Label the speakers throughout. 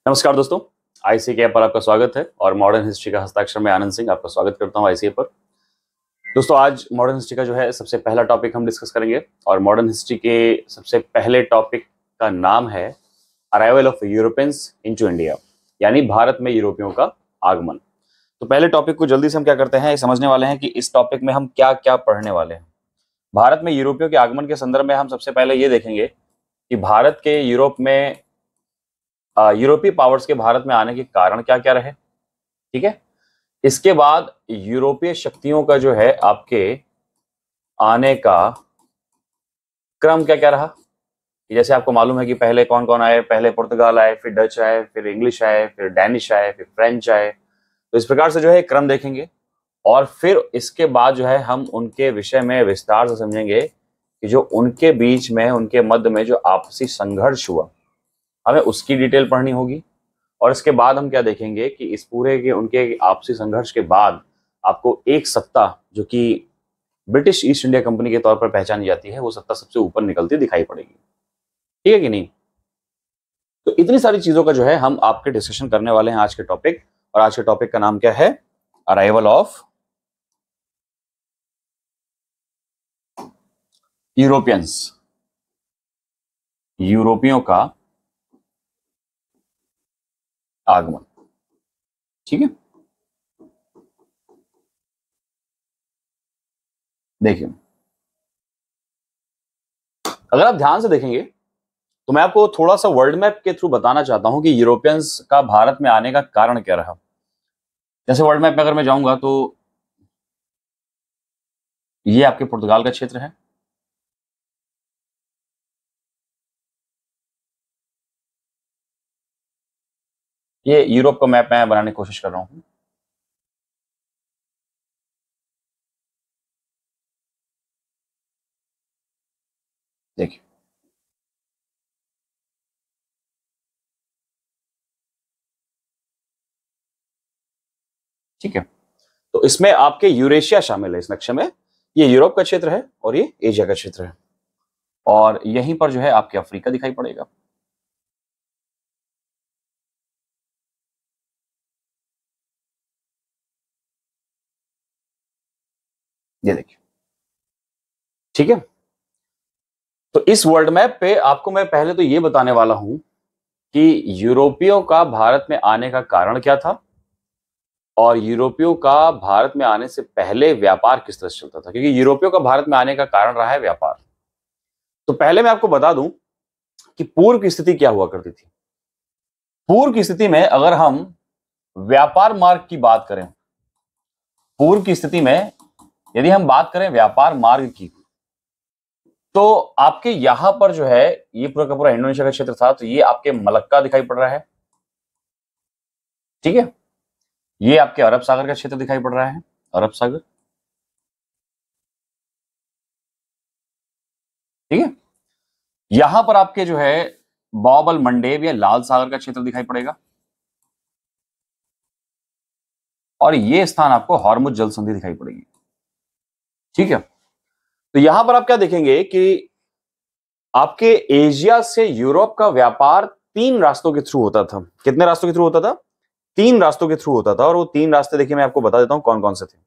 Speaker 1: नमस्कार दोस्तों, आईसीके पर आपका स्वागत है और मॉडर्न हिस्ट्री का हस्ताक्षर में आनंद सिंह आपका स्वागत करता हूं आईसीके पर। दोस्तों, आज मॉडर्न हिस्ट्री का जो है सबसे पहला टॉपिक हम डिस्कस करेंगे और मॉडर्न हिस्ट्री के सबसे पहले टॉपिक का नाम है arrival of Europeans into India, यानी भारत में यूरोपियों का आगमन। तो पहले टॉपिक को जल्दी से हम क्या करते हैं, समझने वाले हैं कि इस टॉपिक में हम क्या क्या पढ़ने वाले हैं। भारत में यूरोपियों के आगमन के संदर्भ में हम सबसे पहले ये देखेंगे कि भारत के यूरोपीय पावर्स के भारत में आने के कारण क्या क्या रहे। ठीक है, इसके बाद यूरोपीय शक्तियों का जो है आपके आने का क्रम क्या क्या रहा। जैसे आपको मालूम है कि पहले कौन कौन आए, पहले पुर्तगाल आए, फिर डच आए, फिर इंग्लिश आए, फिर डैनिश आए, फिर फ्रेंच आए। तो इस प्रकार से जो है क्रम देखेंगे और फिर इसके बाद जो है हम उनके विषय में विस्तार से समझेंगे कि जो उनके बीच में, उनके मध्य में जो आपसी संघर्ष हुआ, हमें उसकी डिटेल पढ़नी होगी। और इसके बाद हम क्या देखेंगे कि इस पूरे के उनके आपसी संघर्ष के बाद आपको एक सत्ता जो कि ब्रिटिश ईस्ट इंडिया कंपनी के तौर पर पहचानी जाती है, वो सत्ता सबसे ऊपर निकलती दिखाई पड़ेगी। ठीक है कि नहीं? तो इतनी सारी चीजों का जो है हम आपके डिस्कशन करने वाले हैं आज के टॉपिक। और आज के टॉपिक का नाम क्या है? अराइवल ऑफ यूरोपियंस, यूरोपियों का आगमन। ठीक है, देखिए, अगर आप ध्यान से देखेंगे तो मैं आपको थोड़ा सा वर्ल्ड मैप के थ्रू बताना चाहता हूं कि यूरोपियंस का भारत में आने का कारण क्या रहा। जैसे वर्ल्ड मैप में अगर मैं जाऊंगा तो ये आपके पुर्तगाल का क्षेत्र है, ये यूरोप का मैप मैं बनाने की कोशिश कर रहा हूं। देखिए, ठीक है, तो इसमें आपके यूरेशिया शामिल है इस नक्शे में। ये यूरोप का क्षेत्र है और ये एशिया का क्षेत्र है, और यहीं पर जो है आपके अफ्रीका दिखाई पड़ेगा। ये देखिए, ठीक है। तो इस वर्ल्ड मैप पे आपको मैं पहले तो ये बताने वाला हूं कि यूरोपियों का भारत में आने का कारण क्या था और यूरोपियों का भारत में आने से पहले व्यापार किस तरह से चलता था, क्योंकि यूरोपियों का भारत में आने का कारण रहा है व्यापार। तो पहले मैं आपको बता दूं कि पूर्व की स्थिति क्या हुआ करती थी। पूर्व की स्थिति में अगर हम व्यापार मार्ग की बात करें, पूर्व की स्थिति में यदि हम बात करें व्यापार मार्ग की, तो आपके यहां पर जो है ये पूरा का पूरा इंडोनेशिया का क्षेत्र था, तो ये आपके मलक्का दिखाई पड़ रहा है। ठीक है, ये आपके अरब सागर का क्षेत्र दिखाई पड़ रहा है, अरब सागर। ठीक है, यहां पर आपके जो है बॉबल मंडेव या लाल सागर का क्षेत्र दिखाई पड़ेगा, और ये स्थान आपको हॉर्मुज जल संधि दिखाई पड़ेगी। ठीक है, तो यहां पर आप क्या देखेंगे कि आपके एशिया से यूरोप का व्यापार तीन रास्तों के थ्रू होता था। कितने रास्तों के थ्रू होता था? तीन रास्तों के थ्रू होता था, और वो तीन रास्ते देखिए मैं आपको बता देता हूं कौन कौन से थे।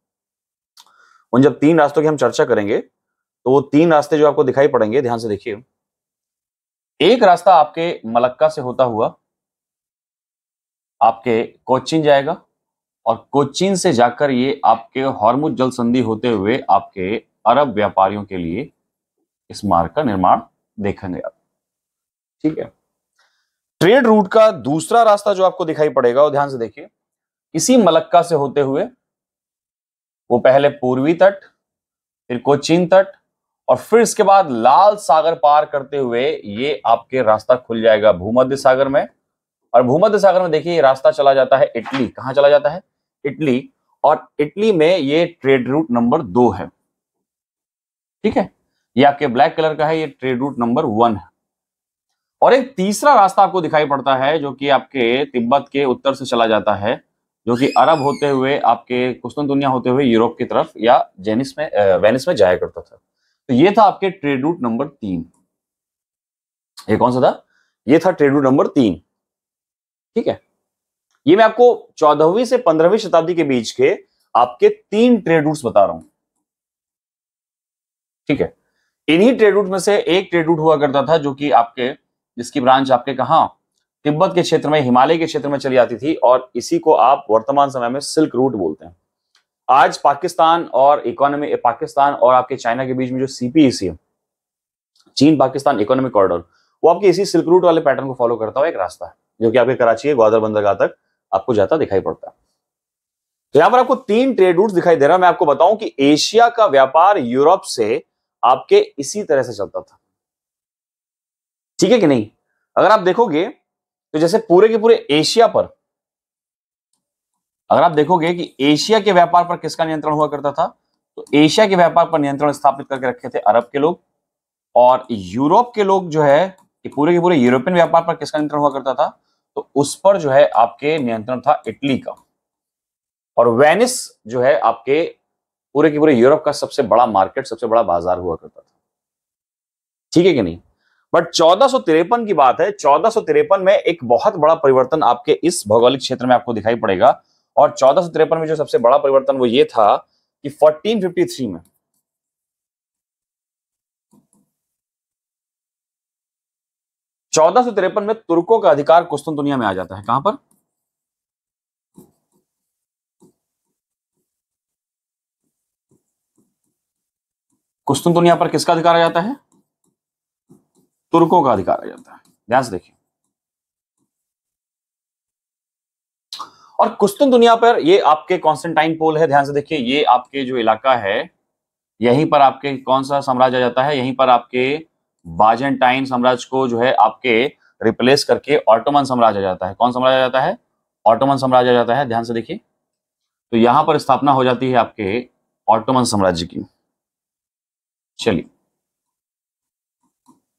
Speaker 1: उन जब तीन रास्तों की हम चर्चा करेंगे तो वो तीन रास्ते जो आपको दिखाई पड़ेंगे, ध्यान से देखिए। एक रास्ता आपके मलक्का से होता हुआ आपके कोचीन जाएगा, और कोचीन से जाकर ये आपके हॉर्मुज जल संधि होते हुए आपके अरब व्यापारियों के लिए इस मार्ग का निर्माण देखेंगे आप। ठीक है, ट्रेड रूट का दूसरा रास्ता जो आपको दिखाई पड़ेगा, वो ध्यान से देखिए, इसी मलक्का से होते हुए वो पहले पूर्वी तट, फिर कोचीन तट, और फिर इसके बाद लाल सागर पार करते हुए ये आपके रास्ता खुल जाएगा भूमध्य सागर में। और भूमध्य सागर में देखिए ये रास्ता चला जाता है इटली। कहां चला जाता है? इटली। और इटली में ये ट्रेड रूट नंबर 2 है। ठीक है, ये आपके ब्लैक कलर का है, ये ट्रेड रूट नंबर 1 है। और एक तीसरा रास्ता आपको दिखाई पड़ता है जो कि आपके तिब्बत के उत्तर से चला जाता है, जो कि अरब होते हुए आपके कुस्तुनतुनिया होते हुए यूरोप की तरफ या वेनिस में जाया करता था। तो ये था आपके ट्रेड रूट नंबर 3। ये कौन सा था? ये था ट्रेड रूट नंबर 3। ठीक है, ये मैं आपको 14वीं से 15वीं शताब्दी के बीच के आपके 3 ट्रेड रूट्स बता रहा हूं। ठीक है, इन्हीं ट्रेड रूट में से एक ट्रेड रूट हुआ करता था जो कि आपके, जिसकी ब्रांच आपके कहां, तिब्बत के क्षेत्र में, हिमालय के क्षेत्र में चली आती थी, और इसी को आप वर्तमान समय में सिल्क रूट बोलते हैं। आज पाकिस्तान और आपके चाइना के बीच में जो सीपीईसी है, चीन पाकिस्तान इकोनॉमिक कॉरिडोर, वो आपके इसी सिल्क रूट वाले पैटर्न को फॉलो करता हुआ एक रास्ता है जो कि आपके कराची के ग्वादर बंदरगाह तक आपको जाता दिखाई पड़ता है। तो यहां पर आपको 3 ट्रेड रूट्स दिखाई दे रहा है। मैं आपको बताऊं कि एशिया का व्यापार यूरोप से आपके इसी तरह से चलता था। ठीक है कि नहीं? अगर आप देखोगे तो जैसे पूरे के पूरे एशिया पर, अगर आप देखोगे कि एशिया के व्यापार पर किसका नियंत्रण हुआ करता था, तो एशिया के व्यापार पर नियंत्रण स्थापित करके रखे थे अरब के लोग, और यूरोप के लोग जो है कि पूरे के पूरे यूरोपियन व्यापार पर किसका नियंत्रण हुआ करता था, तो उस पर जो है आपके नियंत्रण था इटली का। और वेनिस जो है आपके पूरे के पूरे यूरोप का सबसे बड़ा मार्केट, सबसे बड़ा बाजार हुआ करता था। ठीक है कि नहीं? बट 1453 की बात है, 1453 में एक बहुत बड़ा परिवर्तन आपके इस भौगोलिक क्षेत्र में आपको दिखाई पड़ेगा। और 1453 में जो सबसे बड़ा परिवर्तन वो ये था कि 1453 में 1453 में तुर्कों का अधिकार कुस्तुनतुनिया में आ जाता है। कहां पर? कुस्तुनतुनिया पर किसका अधिकार आ जाता है? तुर्कों का अधिकार आ जाता है। ध्यान से देखिए, और कुस्तुनतुनिया पर ये आपके कॉन्स्टेंटाइन पोल है। ध्यान से देखिए, ये आपके जो इलाका है, यहीं पर आपके कौन सा साम्राज्य आ जाता है? यहीं पर आपके बाजेंटाइन साम्राज्य को जो है आपके रिप्लेस करके ऑटोमन साम्राज्य आ जाता है। कौन साम्राज्य आ जाता है? ऑटोमन साम्राज्य आ जाता है। ध्यान से देखिए, तो यहां पर स्थापना हो जाती है आपके ऑटोमन साम्राज्य की। चलिए,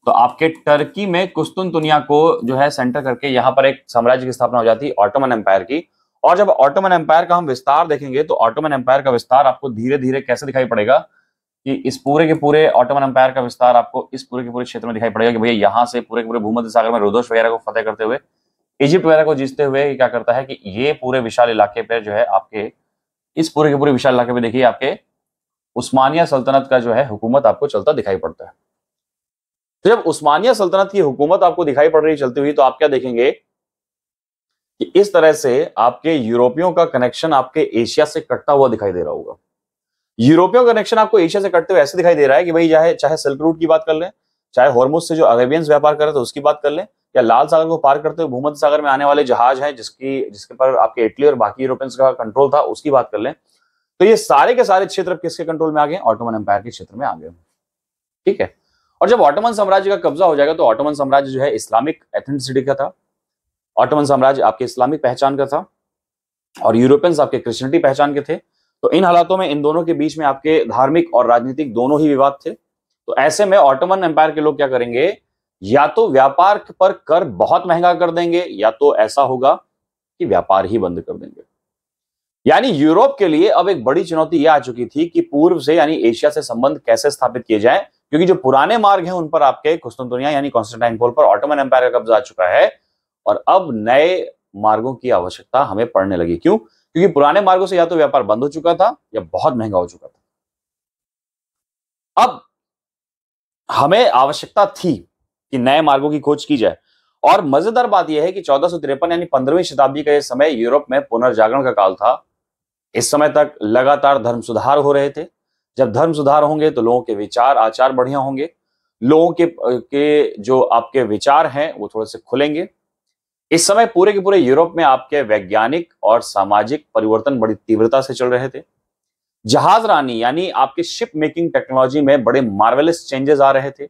Speaker 1: तो आपके टर्की में कुस्तुनतुनिया को जो है सेंटर करके यहां पर एक साम्राज्य की स्थापना हो जाती है ऑटोमन एम्पायर की। और जब ऑटोमन एम्पायर का हम विस्तार देखेंगे तो ऑटोमन एम्पायर का विस्तार आपको धीरे धीरे कैसे दिखाई पड़ेगा कि इस पूरे के पूरे ऑटोमन एम्पायर का विस्तार आपको इस पूरे के पूरे क्षेत्र में दिखाई पड़ेगा कि भैया यहां से पूरे के पूरे भूमध्य सागर में रोदोस वगैरह को फतेह करते हुए, इजिप्ट वगैरह को जीतते हुए क्या करता है कि ये पूरे विशाल इलाके पे जो है आपके इस पूरे के पूरे विशाल इलाके पे देखिए आपके उस्मानिया सल्तनत का जो है हुकूमत आपको चलता दिखाई पड़ता है। तो जब उस्मानिया सल्तनत की हुकूमत आपको दिखाई पड़ रही चलती हुई, तो आप क्या देखेंगे कि इस तरह से आपके यूरोपियों का कनेक्शन आपके एशिया से कटता हुआ दिखाई दे रहा होगा। यूरोपियों का कनेक्शन आपको एशिया से कटते हुए ऐसे दिखाई दे रहा है कि भाई चाहे सिल्क रूट की बात कर लें, चाहे हॉर्मुज से जो अरेबियंस व्यापार कर रहे थे उसकी बात कर लें, या लाल सागर को पार करते हुए भूमध्य सागर में आने वाले जहाज हैं जिसके पर आपके इटली और बाकी यूरोपियंस का कंट्रोल था, उसकी बात कर लें, तो ये सारे के सारे क्षेत्र किसके कंट्रोल में आ गए? ऑटोमन एम्पायर के क्षेत्र में आ गए। ठीक है, और जब ऑटोमन साम्राज्य का कब्जा हो जाएगा तो ऑटोमन साम्राज्य जो है इस्लामिक एथेंटिसिटी का था, ऑटोमन साम्राज्य आपके इस्लामिक पहचान का था, और यूरोपियंस आपके क्रिश्चियनिटी पहचान के थे। तो इन हालातों में इन दोनों के बीच में आपके धार्मिक और राजनीतिक दोनों ही विवाद थे। तो ऐसे में ऑटोमन एम्पायर के लोग क्या करेंगे? या तो व्यापार पर कर बहुत महंगा कर देंगे, या तो ऐसा होगा कि व्यापार ही बंद कर देंगे। यानी यूरोप के लिए अब एक बड़ी चुनौती यह आ चुकी थी कि पूर्व से यानी एशिया से संबंध कैसे स्थापित किए जाए, क्योंकि जो पुराने मार्ग हैं उन पर आपके कुस्तुनतुनिया यानी कॉन्स्टेंटाइनपोल पर ऑटोमन एम्पायर का कब्जा आ चुका है, और अब नए मार्गों की आवश्यकता हमें पड़ने लगी। क्यों? क्योंकि पुराने मार्गों से या तो व्यापार बंद हो चुका था या बहुत महंगा हो चुका था। अब हमें आवश्यकता थी कि नए मार्गों की खोज की जाए। और मजेदार बात यह है कि 1453 यानी 15वीं शताब्दी का यह समय यूरोप में पुनर्जागरण का काल था। इस समय तक लगातार धर्म सुधार हो रहे थे। जब धर्म सुधार होंगे तो लोगों के विचार आचार बढ़िया होंगे, लोगों के जो आपके विचार हैं वो थोड़े से खुलेंगे। इस समय पूरे के पूरे यूरोप में आपके वैज्ञानिक और सामाजिक परिवर्तन बड़ी तीव्रता से चल रहे थे। जहाज रानी यानी आपके शिप मेकिंग टेक्नोलॉजी में बड़े मार्वेलस चेंजेस आ रहे थे,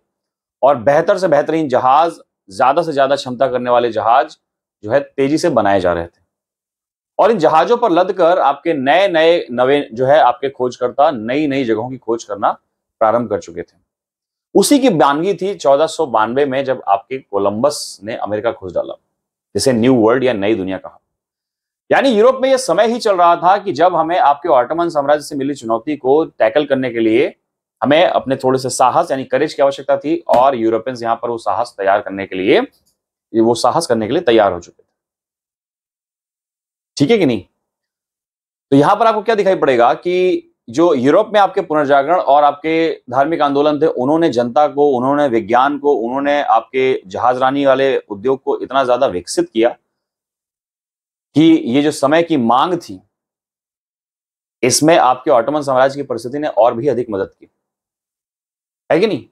Speaker 1: और बेहतर से बेहतरीन जहाज, ज्यादा से ज्यादा क्षमता करने वाले जहाज जो है तेजी से बनाए जा रहे थे। और इन जहाजों पर लदकर आपके नए नए नवे जो है आपके खोजकर्ता नई नई जगहों की खोज करना प्रारंभ कर चुके थे। उसी की बानगी थी 1492 में जब आपके कोलंबस ने अमेरिका खोज डाला, जिसे न्यू वर्ल्ड या नई दुनिया कहा। यानी यूरोप में यह समय ही चल रहा था कि जब हमें आपके ऑटोमन साम्राज्य से मिली चुनौती को टैकल करने के लिए हमें अपने थोड़े से साहस यानी करेज की आवश्यकता थी, और यूरोपियंस यहां पर वो साहस करने के लिए तैयार हो चुके थे। ठीक है कि नहीं? तो यहां पर आपको क्या दिखाई पड़ेगा कि जो यूरोप में आपके पुनर्जागरण और आपके धार्मिक आंदोलन थे, उन्होंने जनता को, उन्होंने विज्ञान को, उन्होंने आपके जहाजरानी वाले उद्योग को इतना ज्यादा विकसित किया कि ये जो समय की मांग थी, इसमें आपके ऑटोमन साम्राज्य की परिस्थिति ने और भी अधिक मदद की, है कि नहीं?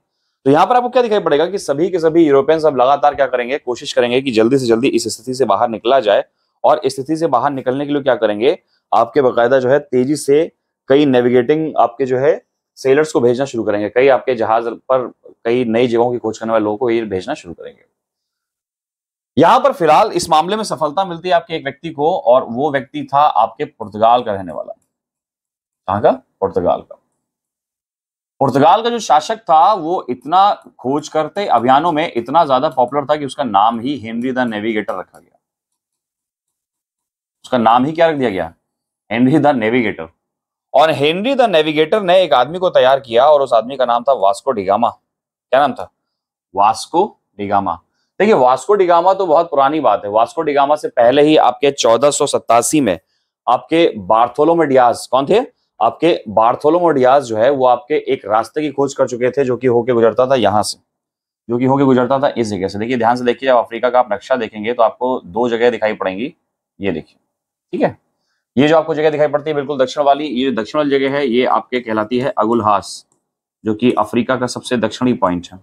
Speaker 1: तो यहां पर आपको क्या दिखाई पड़ेगा कि सभी के सभी यूरोपियंस अब लगातार क्या करेंगे, कोशिश करेंगे कि जल्दी से जल्दी इस स्थिति से बाहर निकला जाए। और इस स्थिति से बाहर निकलने के लिए क्या करेंगे, आपके बकायदा जो है तेजी से कई नेविगेटिंग आपके जो है सेलर्स को भेजना शुरू करेंगे, कई आपके जहाज पर कई नई जगहों की खोज करने वाले लोगों को ये भेजना शुरू करेंगे। यहां पर फिलहाल इस मामले में सफलता मिलती है आपके एक व्यक्ति को, और वो व्यक्ति था आपके पुर्तगाल का रहने वाला। कहां का? पुर्तगाल का। पुर्तगाल का जो शासक था वो इतना खोज करते अभियानों में इतना ज्यादा पॉपुलर था कि उसका नाम ही हेनरी द नेविगेटर रखा गया। उसका नाम ही क्या रख दिया गया? Henry the navigator. और हेनरी द नेविगेटर ने एक आदमी को तैयार किया और उस आदमी का नाम था वास्को डिगामा। क्या नाम था? Vasco da Gama. देखिए, वास्को डिगामा तो बहुत पुरानी बात है। वास्को डिगामा से पहले ही आपके 1487 में आपके बार्थोलोमेव डियाज, कौन थे? आपके बार्थोलोमेव डियाज जो है वो आपके एक रास्ते की खोज कर चुके थे, जो कि होके गुजरता था यहां से, जो कि होके गुजरता था इस जगह से। देखिए, ध्यान से देखिए, जब अफ्रीका का आप नक्शा देखेंगे तो आपको दो जगह दिखाई पड़ेंगी। ये देखिए, ठीक है, ये जो आपको जगह दिखाई पड़ती है बिल्कुल दक्षिण वाली, ये दक्षिण वाली जगह है, ये आपके कहलाती है अगुलहास, जो कि अफ्रीका का सबसे दक्षिणी पॉइंट है।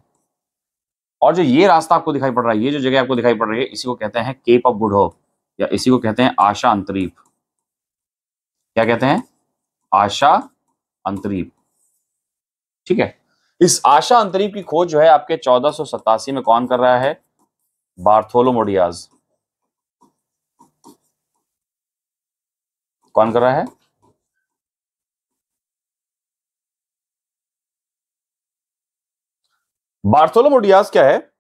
Speaker 1: और जो ये रास्ता आपको दिखाई पड़ रहा है, ये जो जगह आपको दिखाई पड़ रही है, इसी को कहते हैं केप ऑफ गुड होप, या इसी को कहते हैं आशा अंतरीप। क्या कहते हैं? आशा अंतरीप। ठीक है, इस आशा अंतरीप की खोज जो है आपके 1487 में कौन कर रहा है? Bartholomew Diaz. कौन कर रहा है? बार्थोलोमेव डियाज क्या है,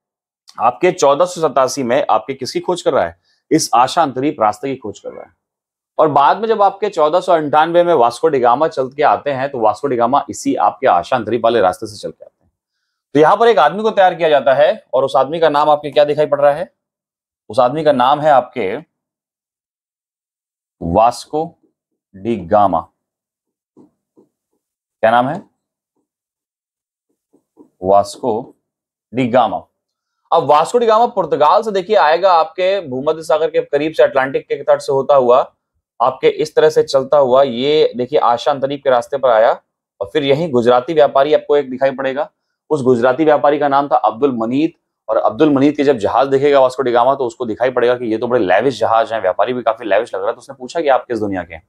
Speaker 1: आपके 1487 में आपके किसकी खोज कर रहा है? इस आशा अंतरीप रास्ते की खोज कर रहा है। और बाद में जब आपके 1498 में वास्को डिगामा चल के आते हैं, तो वास्को डिगामा इसी आपके आशा अंतरीप वाले रास्ते से चल के आते हैं। तो यहां पर एक आदमी को तैयार किया जाता है, और उस आदमी का नाम आपके क्या दिखाई पड़ रहा है? उस आदमी का नाम है आपके वास्को डी गामा। क्या नाम है? Vasco D gamma. अब वास्को डी गामा पुर्तगाल से देखिए आएगा, आपके भूमध्य सागर के करीब से, अटलांटिक के तट से होता हुआ आपके इस तरह से चलता हुआ, ये देखिए आशा अंतरीप के रास्ते पर आया। और फिर यही गुजराती व्यापारी आपको एक दिखाई पड़ेगा। उस गुजराती व्यापारी का नाम था अब्दुल मनीत। और अब्दुल मनीत के जब जहाज देखेगा वास्को डी गामा, तो उसको दिखाई पड़ेगा कि ये तो बड़े लैविश जहाज हैं, व्यापारी भी काफी लैविश लग रहा है। तो उसने पूछा कि आप किस दुनिया के हैं?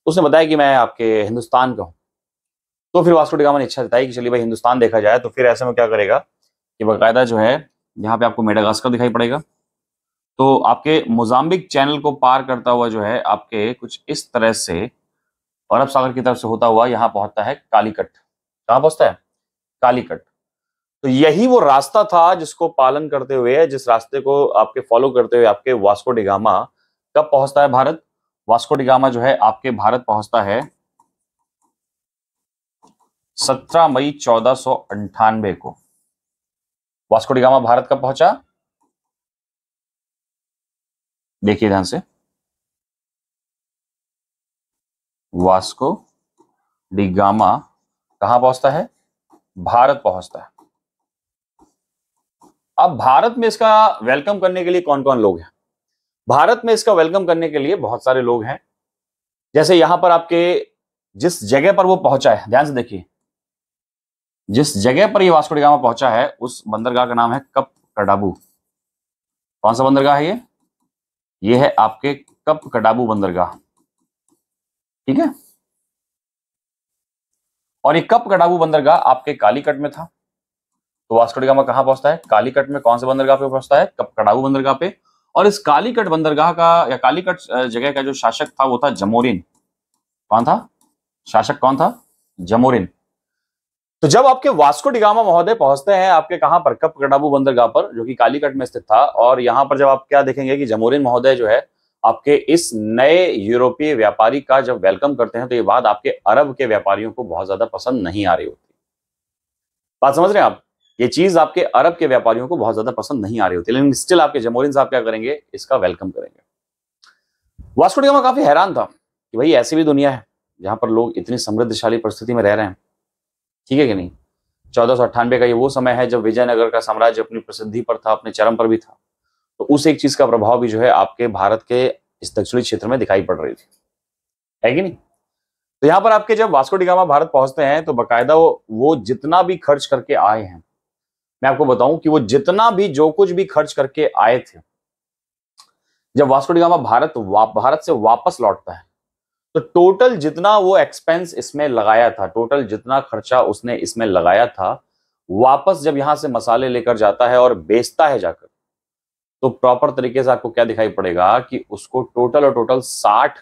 Speaker 1: तो उसने बताया कि मैं आपके हिंदुस्तान का हूं। तो फिर वास्को डी गामा ने इच्छा जताई कि चलिए भाई हिंदुस्तान देखा जाए। तो फिर ऐसे में क्या करेगा कि बाकायदा जो है, यहाँ पे आपको मेडागास्कर दिखाई पड़ेगा, तो आपके मोजाम्बिक चैनल को पार करता हुआ जो है आपके कुछ इस तरह से अरब सागर की तरफ से होता हुआ यहाँ पहुंचता है कालीकट। कहाँ पहुंचता है? कालीकट। तो यही वो रास्ता था जिसको पालन करते हुए, जिस रास्ते को आपके फॉलो करते हुए आपके वास्को डी गामा कब पहुंचता है भारत? वास्को डी गामा जो है आपके भारत पहुंचता है 17 मई 1498 को। वास्को डी गामा भारत कब पहुंचा? देखिए ध्यान से, वास्को डी गामा कहां पहुंचता है? भारत पहुंचता है। अब भारत में इसका वेलकम करने के लिए कौन कौन लोग हैं? भारत में इसका वेलकम करने के लिए बहुत सारे लोग हैं। जैसे यहां पर आपके जिस जगह पर वो पहुंचा है, ध्यान से देखिए, जिस जगह पर ये वास्को डी गामा पहुंचा है उस बंदरगाह का नाम है कप कडाबू। कौन सा बंदरगाह है ये? ये है आपके कप कडाबू बंदरगाह। ठीक है, और ये कप कडाबू बंदरगाह आपके कालीकट में था। तो वास्को डी गामा कहां पहुंचता है? कालीकट में। कौन से बंदरगाह पे पहुंचता है? कप कडाबू बंदरगाह पे। और इस कालीकट बंदरगाह का या कालीकट जगह का जो शासक था वो था जमोरिन। कौन था शासक? कौन था? जमोरिन। तो जब आपके वास्को डी गामा महोदय पहुंचते हैं आपके कहां पर? कप कडाबू बंदरगाह पर, जो कि कालीकट में स्थित था। और यहां पर जब आप क्या देखेंगे कि जमोरिन महोदय जो है आपके इस नए यूरोपीय व्यापारी का जब वेलकम करते हैं, तो ये बात आपके अरब के व्यापारियों को बहुत ज्यादा पसंद नहीं आ रही होती। बात समझ रहे हैं आप? ये चीज आपके अरब के व्यापारियों को बहुत ज्यादा पसंद नहीं आ रही होती, लेकिन स्टिल आपके जमोरिन साहब क्या करेंगे? इसका वेलकम करेंगे। वास्को डी गामा काफी हैरान था कि भाई ऐसी भी दुनिया है जहां पर लोग इतनी समृद्धशाली परिस्थिति में रह रहे हैं, ठीक है कि नहीं। 1498 का ये वो समय है जब विजयनगर का साम्राज्य अपनी प्रसिद्धि पर था, अपने चरम पर भी था। तो उस एक चीज का प्रभाव भी जो है आपके भारत के इस दक्षिणी क्षेत्र में दिखाई पड़ रही थी, है कि नहीं। तो यहाँ पर आपके जब वास्को डी गामा भारत पहुंचते हैं तो बकायदा वो जितना भी खर्च करके आए हैं, मैं आपको बताऊं कि वो जितना भी जो कुछ भी खर्च करके आए थे, जब वास्को डी गामा भारत से वापस लौटता है तो टोटल जितना वो एक्सपेंस इसमें लगाया था, टोटल जितना खर्चा उसने इसमें लगाया था, वापस जब यहां से मसाले लेकर जाता है और बेचता है जाकर, तो प्रॉपर तरीके से आपको क्या दिखाई पड़ेगा कि उसको टोटल और टोटल 60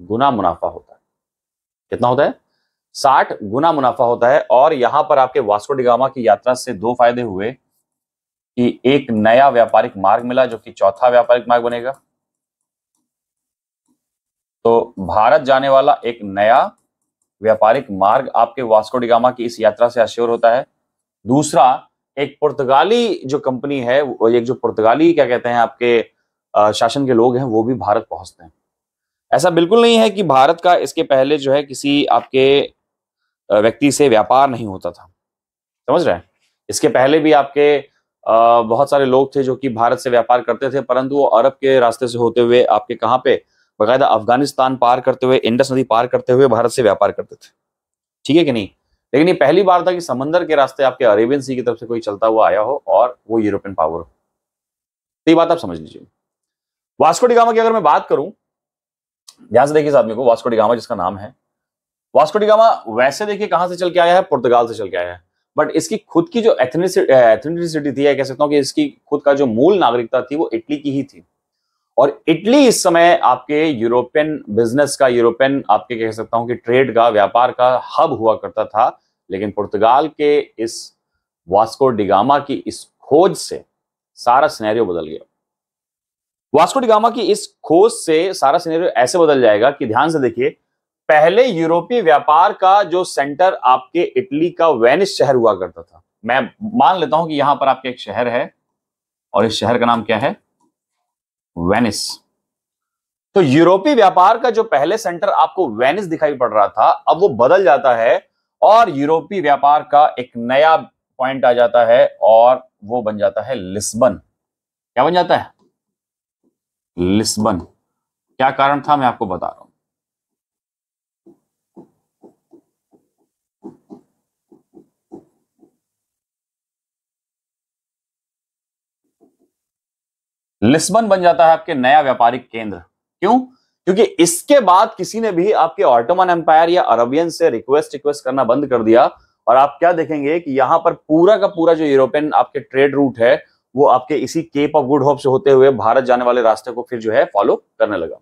Speaker 1: गुना मुनाफा होता है। कितना होता है? 60 गुना मुनाफा होता है। और यहां पर आपके वास्को डी गामा की यात्रा से दो फायदे हुए कि एक नया व्यापारिक मार्ग मिला जो कि चौथा व्यापारिक मार्ग बनेगा। तो भारत जाने वाला एक नया व्यापारिक मार्ग आपके वास्को डी गामा की इस यात्रा से अश्योर होता है। दूसरा, एक पुर्तगाली जो कंपनी है, एक जो पुर्तगाली क्या कहते हैं आपके शासन के लोग हैं, वो भी भारत पहुंचते हैं। ऐसा बिल्कुल नहीं है कि भारत का इसके पहले जो है किसी आपके व्यक्ति से व्यापार नहीं होता था, समझ रहे हैं। इसके पहले भी आपके बहुत सारे लोग थे जो कि भारत से व्यापार करते थे, परंतु वो अरब के रास्ते से होते हुए आपके कहाँ पे, बकायदा अफगानिस्तान पार करते हुए, इंडस नदी पार करते हुए भारत से व्यापार करते थे, ठीक है कि नहीं। लेकिन ये पहली बार था कि समंदर के रास्ते आपके अरेबियन सी की तरफ से कोई चलता हुआ आया हो और वो यूरोपियन पावर हो। तो ये बात आप समझ लीजिए। वास्को डी गामा की अगर मैं बात करूं, ध्यान से देखिए साहब, मेरे को वास्को डी गामा जिसका नाम है, वास्को डी गामा वैसे देखिए कहां से चल के आया है, पुर्तगाल से चल के आया है। बट इसकी खुद की जो एथनिसिटी थी, या कह सकता हूं कि इसकी खुद का जो मूल नागरिकता थी वो इटली की ही थी। और इटली इस समय आपके यूरोपियन बिजनेस का, यूरोपियन आपके कह सकता हूं कि ट्रेड का, व्यापार का हब हुआ करता था। लेकिन पुर्तगाल के इस वास्को डी गामा की इस खोज से सारा सिनेरियो बदल गया। वास्को डी गामा की इस खोज से सारा सिनेरियो ऐसे बदल जाएगा कि ध्यान से देखिए, पहले यूरोपीय व्यापार का जो सेंटर आपके इटली का वेनिस शहर हुआ करता था। मैं मान लेता हूं कि यहां पर आपके एक शहर है और इस शहर का नाम क्या है? वेनिस। तो यूरोपीय व्यापार का जो पहले सेंटर आपको वेनिस दिखाई पड़ रहा था, अब वो बदल जाता है और यूरोपीय व्यापार का एक नया पॉइंट आ जाता है और वो बन जाता है लिस्बन। क्या बन जाता है? लिस्बन। क्या कारण था मैं आपको बता रहा हूं। लिस्बन बन जाता है आपके नया व्यापारिक केंद्र। क्यों? क्योंकि इसके बाद किसी ने भी आपके ऑटोमन एम्पायर या अरबियन से रिक्वेस्ट करना बंद कर दिया। और आप क्या देखेंगे कि यहां पर पूरा का पूरा जो यूरोपियन आपके ट्रेड रूट है, वो आपके इसी केप ऑफ गुड होप से होते हुए भारत जाने वाले रास्ते को फिर जो है फॉलो करने लगा।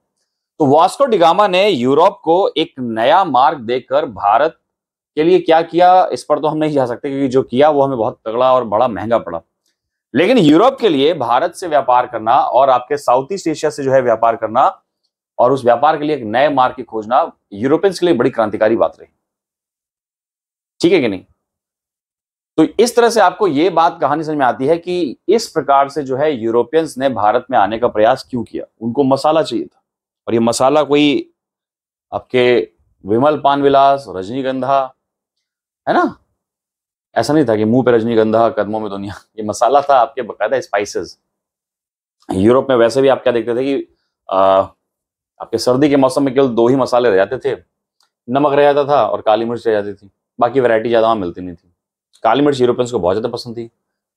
Speaker 1: तो वास्को डी गामा ने यूरोप को एक नया मार्ग देकर भारत के लिए क्या किया, इस पर तो हम नहीं जा सकते, क्योंकि जो किया वो हमें बहुत तगड़ा और बड़ा महंगा पड़ा। लेकिन यूरोप के लिए भारत से व्यापार करना और आपके साउथ ईस्ट एशिया से जो है व्यापार करना और उस व्यापार के लिए एक नए मार्ग की खोजना यूरोपियंस के लिए बड़ी क्रांतिकारी बात रही, ठीक है कि नहीं। तो इस तरह से आपको यह बात कहानी समझ में आती है कि इस प्रकार से जो है यूरोपियंस ने भारत में आने का प्रयास क्यों किया। उनको मसाला चाहिए था, और ये मसाला कोई आपके विमल पान विलास, रजनीगंधा, है ना, ऐसा नहीं था कि मुंह पे रजनीगंधा कदमों में दुनिया। ये मसाला था आपके बकायदा स्पाइसेस। यूरोप में वैसे भी आप क्या देखते थे कि आपके सर्दी के मौसम में केवल दो ही मसाले रह जाते थे, नमक रह जाता था और काली मिर्च रह जाती थी। बाकी वैरायटी ज्यादा वहां मिलती नहीं थी। काली मिर्च यूरोपियंस को बहुत ज्यादा पसंद थी।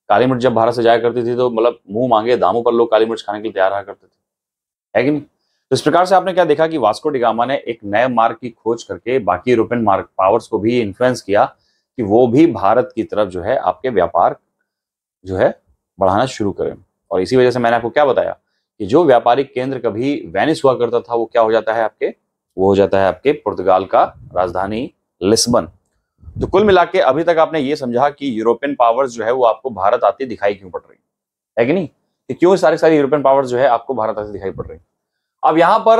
Speaker 1: काली मिर्च जब भारत से जाया करती थी तो मतलब मुंह मांगे दामों पर लोग काली मिर्च खाने के लिए तैयार रहा करते थे, है कि नहीं। तो इस प्रकार से आपने क्या देखा कि वास्को डी गामा ने एक नए मार्ग की खोज करके बाकी यूरोपियन मार्ग पावर्स को भी इन्फ्लुएंस किया कि वो भी भारत की तरफ जो है आपके व्यापार जो है बढ़ाना शुरू करें। और इसी वजह से मैंने आपको क्या बताया कि जो व्यापारिक केंद्र कभी वेनिस हुआ करता था, वो क्या हो जाता है आपके, वो हो जाता है आपके पुर्तगाल का राजधानी लिस्बन। तो कुल मिला के अभी तक आपने ये समझा कि यूरोपियन पावर्स जो है वो आपको भारत आती दिखाई क्यों पड़ रही है कि नहीं, कि क्यों सारी यूरोपियन पावर्स जो है आपको भारत आती दिखाई पड़ रही। अब यहां पर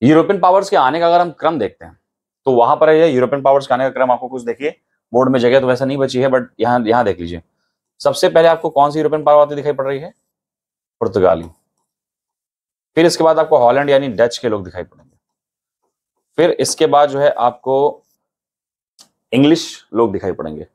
Speaker 1: यूरोपियन पावर्स के आने का अगर हम क्रम देखते हैं तो वहां पर यूरोपियन पावर्स के आने का क्रम आपको कुछ देखिए, बोर्ड में जगह तो वैसा नहीं बची है, बट यहां देख लीजिए। सबसे पहले आपको कौन सी यूरोपियन पावर आती दिखाई पड़ रही है? पुर्तगाली। फिर इसके बाद आपको हॉलैंड यानी डच के लोग दिखाई पड़ेंगे। फिर इसके बाद जो है आपको इंग्लिश लोग दिखाई पड़ेंगे।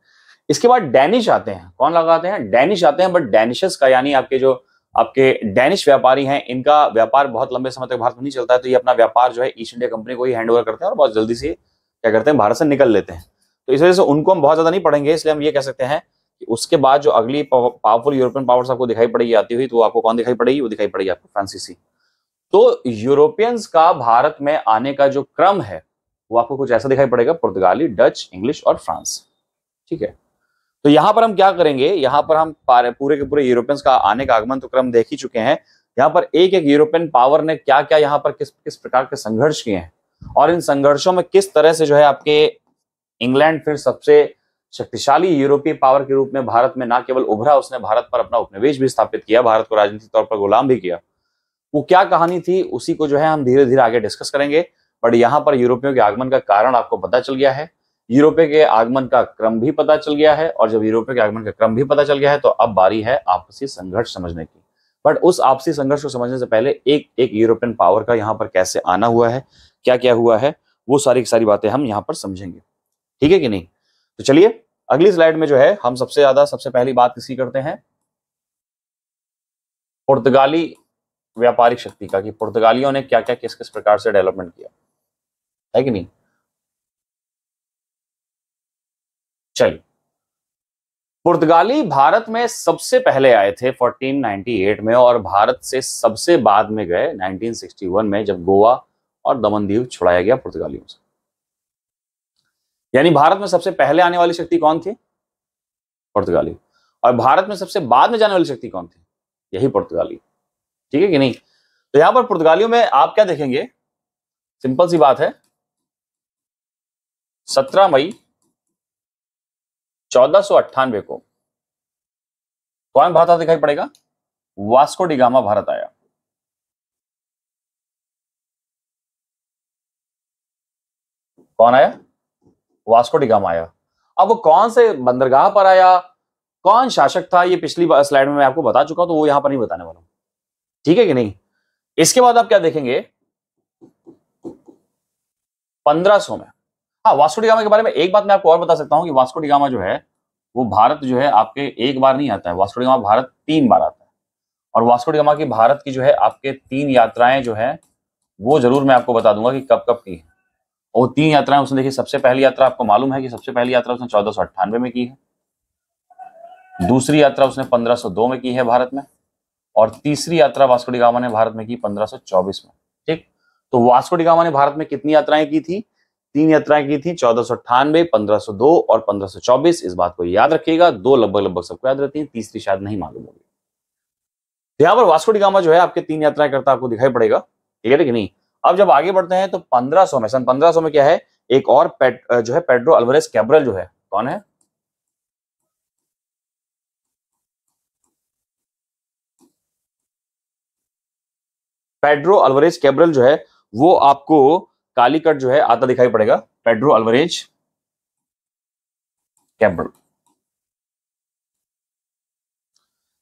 Speaker 1: इसके बाद डैनिश आते हैं। कौन लगाते हैं? डैनिश आते हैं। बट डैनिशस का यानी आपके जो आपके डैनिश व्यापारी हैं, इनका व्यापार बहुत लंबे समय तक भारत में नहीं चलता है, तो ये अपना व्यापार जो है ईस्ट इंडिया कंपनी को ही हैंड ओवर करते हैं और बहुत जल्दी से क्या करते हैं, भारत से निकल लेते हैं। तो इस वजह से उनको हम बहुत ज्यादा नहीं पढ़ेंगे, इसलिए हम ये कह सकते हैं कि उसके बाद जो अगली पावरफुल यूरोपियन पावर्स आपको दिखाई पड़ेगी आती हुई, तो आपको कौन दिखाई पड़ेगी? वो दिखाई पड़ेगी आपको फ्रांसीसी। तो यूरोपियंस का भारत में आने का जो क्रम है वो आपको कुछ ऐसा दिखाई पड़ेगा, पुर्तगाली, डच, इंग्लिश और फ्रांस। ठीक है, तो यहां पर हम क्या करेंगे, यहां पर हम पूरे के पूरे यूरोपियंस का आने का आगमन तो क्रम देख ही चुके हैं। यहां पर एक एक यूरोपियन पावर ने क्या क्या यहां पर किस किस प्रकार के संघर्ष किए हैं और इन संघर्षों में किस तरह से जो है आपके इंग्लैंड फिर सबसे शक्तिशाली यूरोपीय पावर के रूप में भारत में ना केवल उभरा, उसने भारत पर अपना उपनिवेश भी स्थापित किया, भारत को राजनीतिक तौर पर गुलाम भी किया। वो क्या कहानी थी, उसी को जो है हम धीरे धीरे आगे डिस्कस करेंगे। बट यहाँ पर यूरोपियों के आगमन का कारण आपको पता चल गया है, यूरोपीय के आगमन का क्रम भी पता चल गया है, और जब यूरोपीय के आगमन का क्रम भी पता चल गया है तो अब बारी है आपसी संघर्ष समझने की। बट उस आपसी संघर्ष को समझने से पहले एक एक यूरोपियन पावर का यहाँ पर कैसे आना हुआ है, क्या क्या हुआ है, वो सारी की सारी बातें हम यहाँ पर समझेंगे। ठीक है कि नहीं? तो चलिए अगली स्लाइड में जो है हम सबसे पहली बात किसकी करते हैं, पुर्तगाली व्यापारिक शक्ति का, कि पुर्तगालियों ने क्या क्या किस किस प्रकार से डेवलपमेंट किया है कि नहीं। चलिए, पुर्तगाली भारत में सबसे पहले आए थे 1498 में और भारत से सबसे बाद में गए 1961 में, जब गोवा और दमन दीव छुड़ाया गया पुर्तगालियों से। यानी भारत में सबसे पहले आने वाली शक्ति कौन थी? पुर्तगाली। और भारत में सबसे बाद में जाने वाली शक्ति कौन थी? यही पुर्तगाली। ठीक है कि नहीं? तो यहां पर पुर्तगालियों में आप क्या देखेंगे, सिंपल सी बात है, 17 मई 1498 को कौन भारत दिखाई पड़ेगा? वास्को डी गामा भारत आया। कौन आया? वास्को डी गामा आया। अब वो कौन से बंदरगाह पर आया, कौन शासक था, ये पिछली स्लाइड में मैं आपको बता चुका हूं, तो वो यहां पर नहीं बताने वाला हूं। ठीक है कि नहीं? इसके बाद आप क्या देखेंगे, 1500 में, हाँ, वास्को डी गामा के बारे में एक बात मैं आपको और बता सकता हूं कि वास्को डी गामा जो है वो भारत जो है आपके एक बार नहीं आता है, वास्को डी गामा भारत 3 बार आता है। और वास्को डी गामा की भारत की जो है आपके 3 यात्राएं जो है वो जरूर मैं आपको बता दूंगा कि कब कब की है। और 3 यात्राएं उसने देखिए, सबसे पहली यात्रा आपको मालूम है कि सबसे पहली यात्रा उसने 1498 में की है, दूसरी यात्रा उसने 1502 में की है भारत में, और तीसरी यात्रा वास्को डी गामा ने भारत में की 1524 में। ठीक, तो वास्को डी गामा ने भारत में कितनी यात्राएं की थी? 3 यात्राएं की थी, 1498, 1502 और 1524। इस बात को याद रखिएगा, 2 लगभग सबको याद रहती है, तीसरी शायद नहीं मालूम होगी। यहां पर वास्को डी गामा जो है आपके 3 यात्राएं करता आपको दिखाई पड़ेगा। ठीक है कि नहीं? अब जब आगे बढ़ते हैं तो 1500 में, सन 1500 में क्या है, एक और जो है पेड्रो अल्वारेज कैब्रल जो है, कौन है? पेड्रो अल्वारेज कैब्रल जो है वो आपको कालीकट जो है आता दिखाई पड़ेगा, पेड्रो अल्वारेज कैब्रल।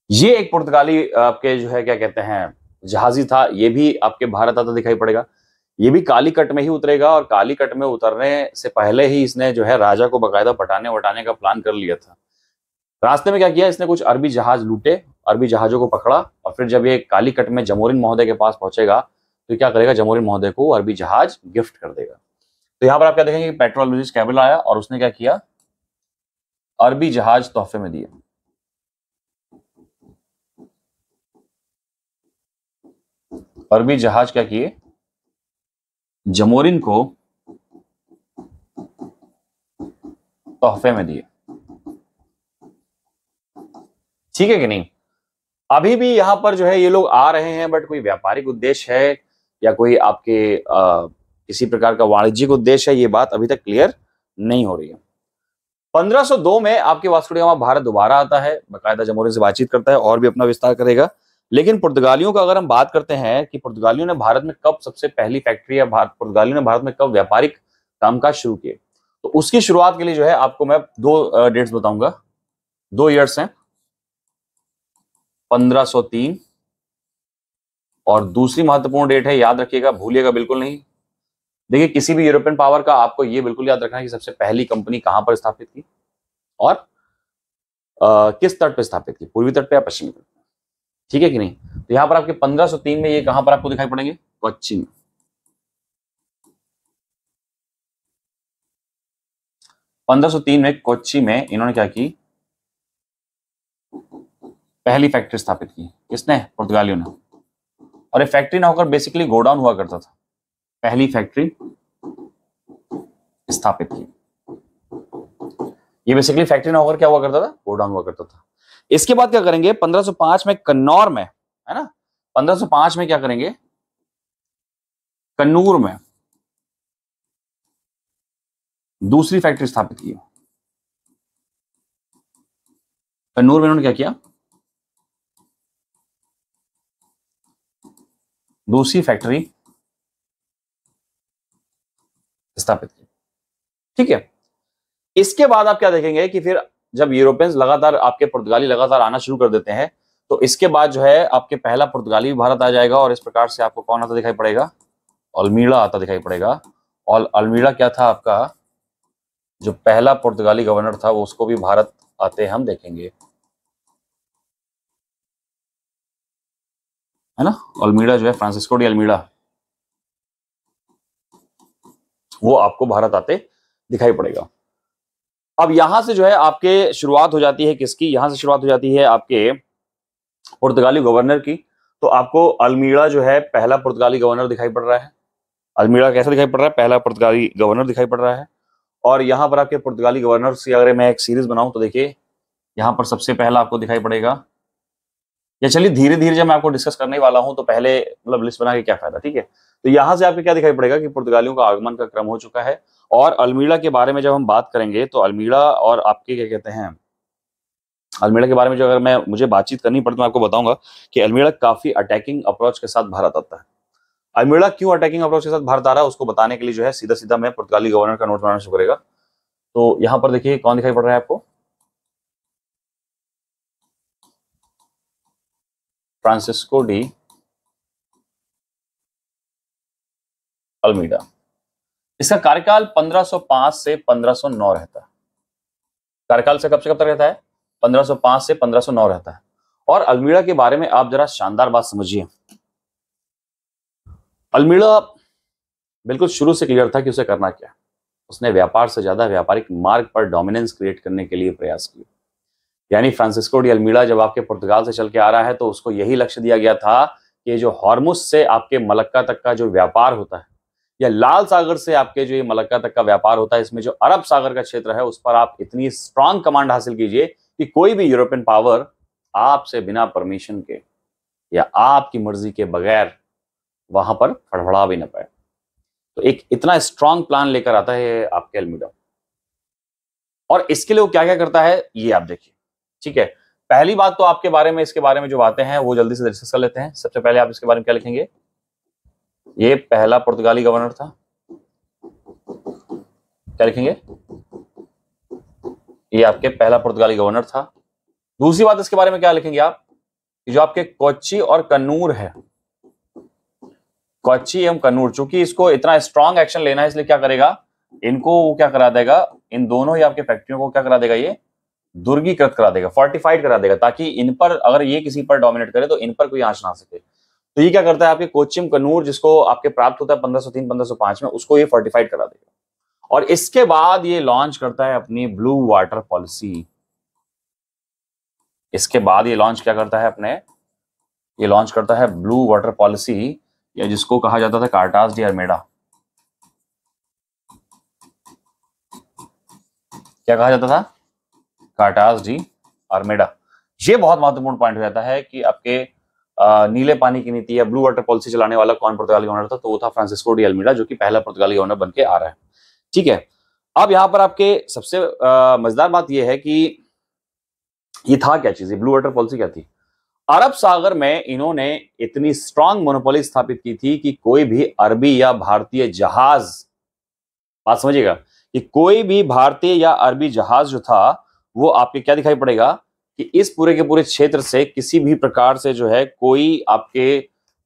Speaker 1: ये एक पुर्तगाली आपके जो है क्या कहते हैं जहाजी था, ये भी आपके भारत आता दिखाई पड़ेगा। ये भी कालीकट में ही उतरेगा और कालीकट में उतरने से पहले ही इसने जो है राजा को बकायदा पटाने वटाने का प्लान कर लिया था। रास्ते में क्या किया इसने, कुछ अरबी जहाज लूटे, अरबी जहाजों को पकड़ा, और फिर जब ये कालीकट में जमोरिन महोदय के पास पहुंचेगा तो क्या करेगा, जमोरिन महोदय को अरबी जहाज गिफ्ट कर देगा। तो यहां पर आप क्या देखेंगे कि पेट्रो अल्वारेज कैब्रल आया और उसने क्या किया, अरबी जहाज तोहफे में दिए। अरबी जहाज क्या किए, जमोरिन को तोहफे में दिए। ठीक है कि नहीं? अभी भी यहां पर जो है ये लोग आ रहे हैं, बट कोई व्यापारिक उद्देश्य है या कोई आपके किसी प्रकार का वाणिज्यिक उद्देश्य है, ये बात अभी तक क्लियर नहीं हो रही है। 1502 में आपके वास्को डी गामा भारत दोबारा आता है, बाकायदा जमोरिन से बातचीत करता है और भी अपना विस्तार करेगा। लेकिन पुर्तगालियों का अगर हम बात करते हैं कि पुर्तगालियों ने भारत में कब सबसे पहली फैक्ट्री या पुर्तगालियों ने भारत में कब व्यापारिक कामकाज शुरू किए, तो उसकी शुरुआत के लिए जो है आपको मैं 2 डेट्स बताऊंगा, 2 ईयर्स हैं, 1503 और दूसरी महत्वपूर्ण डेट है, याद रखिएगा, भूलिएगा बिल्कुल नहीं। देखिए, किसी भी यूरोपियन पावर का आपको ये बिल्कुल याद रखना है कि सबसे पहली कंपनी कहां पर स्थापित की और किस तट पर स्थापित की, पूर्वी तट पे या पश्चिमी तट पे, ठीक है कि नहीं। तो यहां पर आपके 1503 में ये कहां पर आपको दिखाई पड़ेंगे, कोच्चि में। 1503 में कोच्चि में इन्होंने क्या की, पहली फैक्ट्री स्थापित की। किसने, पुर्तगालियों ने। और ये फैक्ट्री ना होकर बेसिकली गोडाउन हुआ करता था। पहली फैक्ट्री स्थापित की, ये बेसिकली फैक्ट्री ना होकर क्या हुआ करता था, गोडाउन हुआ करता था। इसके बाद क्या करेंगे, 1505 में कन्नौर में, है ना, 1505 में क्या करेंगे, कन्नूर में दूसरी फैक्ट्री स्थापित की। कन्नूर में इन्होंने क्या किया, दूसरी फैक्ट्री स्थापित की, ठीक है। इसके बाद आप क्या देखेंगे कि फिर जब यूरोपियंस लगातार, आपके पुर्तगाली लगातार आना शुरू कर देते हैं, तो इसके बाद जो है आपके पहला पुर्तगाली भारत आ जाएगा। और इस प्रकार से आपको कौन आता दिखाई पड़ेगा, अल्मीड़ा आता दिखाई पड़ेगा। और अल्मीड़ा क्या था, आपका जो पहला पुर्तगाली गवर्नर था वो, उसको भी भारत आते हम देखेंगे, है ना। अल्मीड़ा जो है, फ्रांसिस्को डी अल्मीड़ा, वो आपको भारत आते दिखाई पड़ेगा। अब यहां से जो है आपके शुरुआत हो जाती है किसकी, यहां से शुरुआत हो जाती है आपके पुर्तगाली गवर्नर की। तो आपको अल्मीड़ा जो है पहला पुर्तगाली गवर्नर दिखाई पड़ रहा है। अल्मीड़ा कैसा दिखाई पड़ रहा है, पहला पुर्तगाली गवर्नर दिखाई पड़ रहा है। और यहां पर आपके पुर्तगाली गवर्नर से अगर मैं एक सीरीज बनाऊं तो देखिए, यहां पर सबसे पहला आपको दिखाई पड़ेगा, या चलिए धीरे धीरे जब मैं आपको डिस्कस करने वाला हूं तो पहले मतलब लिस्ट बना के क्या फायदा, ठीक है। तो यहां से आपको क्या दिखाई पड़ेगा कि पुर्तगालियों का आगमन का क्रम हो चुका है। और अल्मीड़ा के बारे में जब हम बात करेंगे तो अल्मीड़ा और आपके क्या कहते हैं, अल्मीड़ा के बारे में जो अगर मैं मुझे बातचीत करनी पड़ती, मैं आपको बताऊंगा कि अल्मीड़ा काफी अटैकिंग अप्रोच के साथ भारत आता है। अल्मीड़ा क्यों अटैकिंग अप्रोच के साथ भारत आ रहा है उसको बताने के लिए जो है सीधा सीधा मैं पुर्तगाली गवर्नर का नोट बनाना शुरू करेगा। तो यहां पर देखिए कौन दिखाई पड़ रहा है आपको, फ्रांसिस्को डी अल्मीड़ा। इसका कार्यकाल 1505 से 1509 रहता है। कार्यकाल से कब तक रहता है, 1505 से 1509 रहता है। और अल्मीड़ा के बारे में आप जरा शानदार बात समझिए। अल्मीड़ा बिल्कुल शुरू से क्लियर था कि उसे करना क्या। उसने व्यापार से ज्यादा व्यापारिक मार्ग पर डोमिनेंस क्रिएट करने के लिए प्रयास किए। यानी फ्रांसिस्को डी अल्मीड़ा जब आपके पुर्तगाल से चल के आ रहा है तो उसको यही लक्ष्य दिया गया था कि जो हॉर्मुज से आपके मलक्का तक का जो व्यापार होता है, या लाल सागर से आपके जो ये मलक्का तक का व्यापार होता है, इसमें जो अरब सागर का क्षेत्र है उस पर आप इतनी स्ट्रांग कमांड हासिल कीजिए कि कोई भी यूरोपियन पावर आपसे बिना परमिशन के या आपकी मर्जी के बगैर वहां पर फड़फड़ा भी ना पाए। तो एक इतना स्ट्रांग प्लान लेकर आता है आपके अल्मीड़ा। और इसके लिए वो क्या क्या करता है ये आप देखिए, ठीक है। पहली बात तो आपके बारे में, इसके बारे में जो बातें हैं वो जल्दी से डिस्कस कर लेते हैं। सबसे पहले आप इसके बारे में क्या लिखेंगे, ये पहला पुर्तगाली गवर्नर था, क्या लिखेंगे, ये आपके पहला पुर्तगाली गवर्नर था। दूसरी बात इसके बारे में क्या लिखेंगे आप, जो आपके कोच्चि और कन्नूर है, कोच्चि एवं कन्नूर, चूंकि इसको इतना स्ट्रांग एक्शन लेना है इसलिए क्या करेगा, इनको क्या करा देगा, इन दोनों ही आपके फैक्ट्रियों को क्या करा देगा, ये दुर्गीकृत करा देगा, फोर्टिफाइड करा देगा, ताकि इन पर अगर ये किसी पर डोमिनेट करे तो इन पर कोई आंच ना सके। तो ये क्या करता है, आपके कोच्चिम कन्नूर जिसको आपके प्राप्त होता है 1503-1505 में, उसको ये फोर्टिफाइड करा देगा। और इसके बाद ये लॉन्च करता है अपनी ब्लू वाटर पॉलिसी। इसके बाद ये लॉन्च क्या करता है अपने, ये लॉन्च करता है ब्लू वाटर पॉलिसी, या जिसको कहा जाता था कार्टास डी अल्मेडा। क्या कहा जाता था, कार्टास डी अल्मेडा। ये बहुत महत्वपूर्ण पॉइंट हो जाता है कि आपके नीले पानी की नीति या ब्लू वाटर पॉलिसी चलाने वाला कौन पुर्तगाली गवर्नर था, तो वो था फ्रांसिस्को डी अल्मीड़ा, जो कि पहला पुर्तगाली गवर्नर बन के आ रहा है, ठीक है। अब यहां पर आपके सबसे मजेदार बात यह है कि ये था क्या चीज, ब्लू वाटर पॉलिसी क्या थी। अरब सागर में इन्होंने इतनी स्ट्रांग मोनोपोली स्थापित की थी कि कोई भी अरबी या भारतीय जहाज, बात समझिएगा, कि कोई भी भारतीय या अरबी जहाज जो था वो आपके क्या दिखाई पड़ेगा कि इस पूरे के पूरे क्षेत्र से किसी भी प्रकार से जो है कोई आपके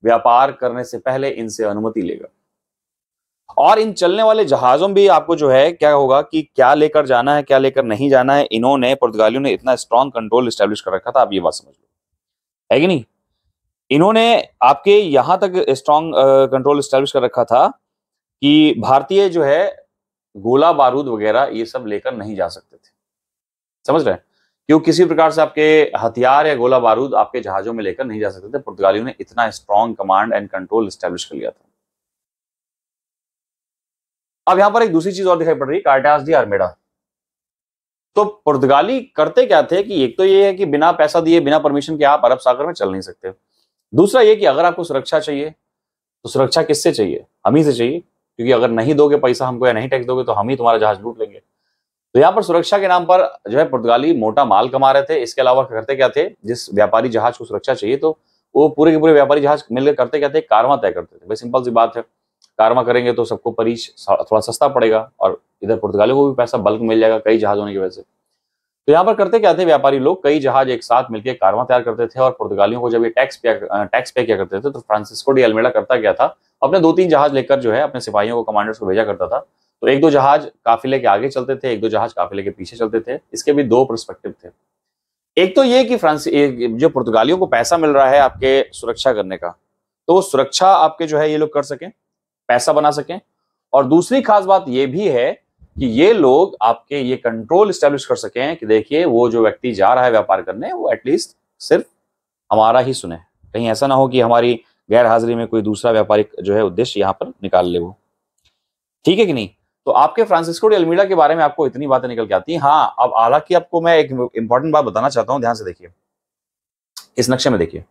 Speaker 1: व्यापार करने से पहले इनसे अनुमति लेगा। और इन चलने वाले जहाजों में भी आपको जो है क्या होगा कि क्या लेकर जाना है, क्या लेकर नहीं जाना है, इन्होंने पुर्तगालियों ने इतना स्ट्रॉन्ग कंट्रोल स्टैब्लिश कर रखा था, आप ये बात समझ लो, है कि नहीं। इन्होंने आपके यहां तक स्ट्रॉन्ग कंट्रोल स्टैब्लिश कर रखा था कि भारतीय जो है गोला बारूद वगैरह ये सब लेकर नहीं जा सकते थे, समझ रहे हैं, क्यों किसी प्रकार से आपके हथियार या गोला बारूद आपके जहाजों में लेकर नहीं जा सकते थे। पुर्तगालियों ने इतना strong command and control establish कर लिया था। अब यहां पर एक दूसरी चीज और दिखाई पड़ रही है, कार्टास डी आर्मेडा। तो पुर्तगाली करते क्या थे कि एक तो ये है कि बिना पैसा दिए, बिना परमिशन के आप अरब सागर में चल नहीं सकते। दूसरा ये कि अगर आपको सुरक्षा चाहिए तो सुरक्षा किससे चाहिए, हम ही से चाहिए, क्योंकि अगर नहीं दोगे पैसा हमको या नहीं टैक्स दोगे तो हम ही तुम्हारा जहाज लूट लेंगे। तो यहाँ पर सुरक्षा के नाम पर जो है पुर्तगाली मोटा माल कमा रहे थे। इसके अलावा करते क्या थे, जिस व्यापारी जहाज को सुरक्षा चाहिए तो वो पूरे के पूरे व्यापारी जहाज मिलकर करते क्या थे, कारवां तय करते थे। भाई सिंपल सी बात है, कारवां करेंगे तो सबको परिच थोड़ा सस्ता पड़ेगा और इधर पुर्तगालियों को भी पैसा बल्क मिल जाएगा कई जहाज होने की वजह से। तो यहाँ पर करते क्या थे, व्यापारी लोग कई जहाज एक साथ मिलकर कारवां तैयार करते थे और पुर्तगालियों को जब ये टैक्स पे किया करते थे तो फ्रांसिस्को डी अल्मेडा करता क्या था, अपने 2-3 जहाज लेकर जो है अपने सिपाहियों को, कमांडर्स को भेजा करता था। तो 1-2 जहाज काफिले के आगे चलते थे, 1-2 जहाज काफिले के पीछे चलते थे। इसके भी 2 पर्सपेक्टिव थे। एक तो ये कि जो पुर्तगालियों को पैसा मिल रहा है आपके सुरक्षा करने का, तो वो सुरक्षा आपके जो है ये लोग कर सकें, पैसा बना सकें। और दूसरी खास बात ये भी है कि ये लोग आपके ये कंट्रोल स्टैब्लिश कर सकें कि देखिए वो जो व्यक्ति जा रहा है व्यापार करने वो एटलीस्ट सिर्फ हमारा ही सुने, कहीं ऐसा ना हो कि हमारी गैर हाजिरी में कोई दूसरा व्यापारिक जो है उद्देश्य यहाँ पर निकाल ले वो, ठीक है कि नहीं। तो आपके फ्रांसिस्को डी अल्मीडा के बारे में आपको इतनी बातें निकल के आती हैं। हाँ, अब हालांकि आपको मैं एक इंपॉर्टेंट बात बताना चाहता हूं, ध्यान से देखिए, इस नक्शे में देखिए।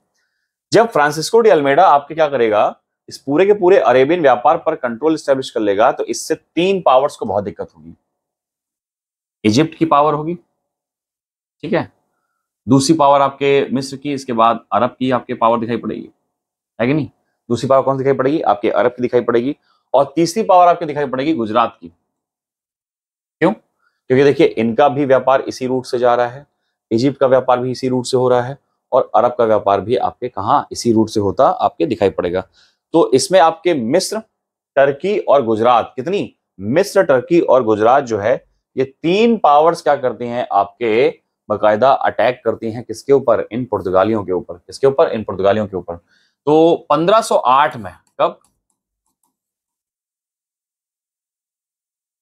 Speaker 1: जब फ्रांसिस्को डी अल्मीडा आपके क्या करेगा, इस पूरे के पूरे अरेबियन व्यापार पर कंट्रोल स्टैब्लिश कर लेगा, तो इससे 3 पावर्स को बहुत दिक्कत होगी। इजिप्ट की पावर होगी, ठीक है, दूसरी पावर आपके मिस्र की, इसके बाद अरब की आपके पावर दिखाई पड़ेगी, है कि नहीं। दूसरी पावर कौन सी दिखाई पड़ेगी, आपके अरब की दिखाई पड़ेगी। और तीसरी पावर आपकी दिखाई पड़ेगी गुजरात की। क्यों, क्योंकि देखिए इनका भी व्यापार इसी रूट से जा रहा है, इजिप्ट का व्यापार भी इसी रूट से हो रहा है और अरब का व्यापार भी आपके कहां इसी रूट से होता आपके दिखाई पड़ेगा। तो इसमें आपके मिस्र, टर्की और गुजरात, कितनी, मिस्र, टर्की और गुजरात जो है ये 3 पावर्स क्या करती हैं आपके बकायदा अटैक करती हैं किसके ऊपर, इन पुर्तगालियों के ऊपर। किसके ऊपर, इन पुर्तगालियों के ऊपर। तो 1508 में, कब,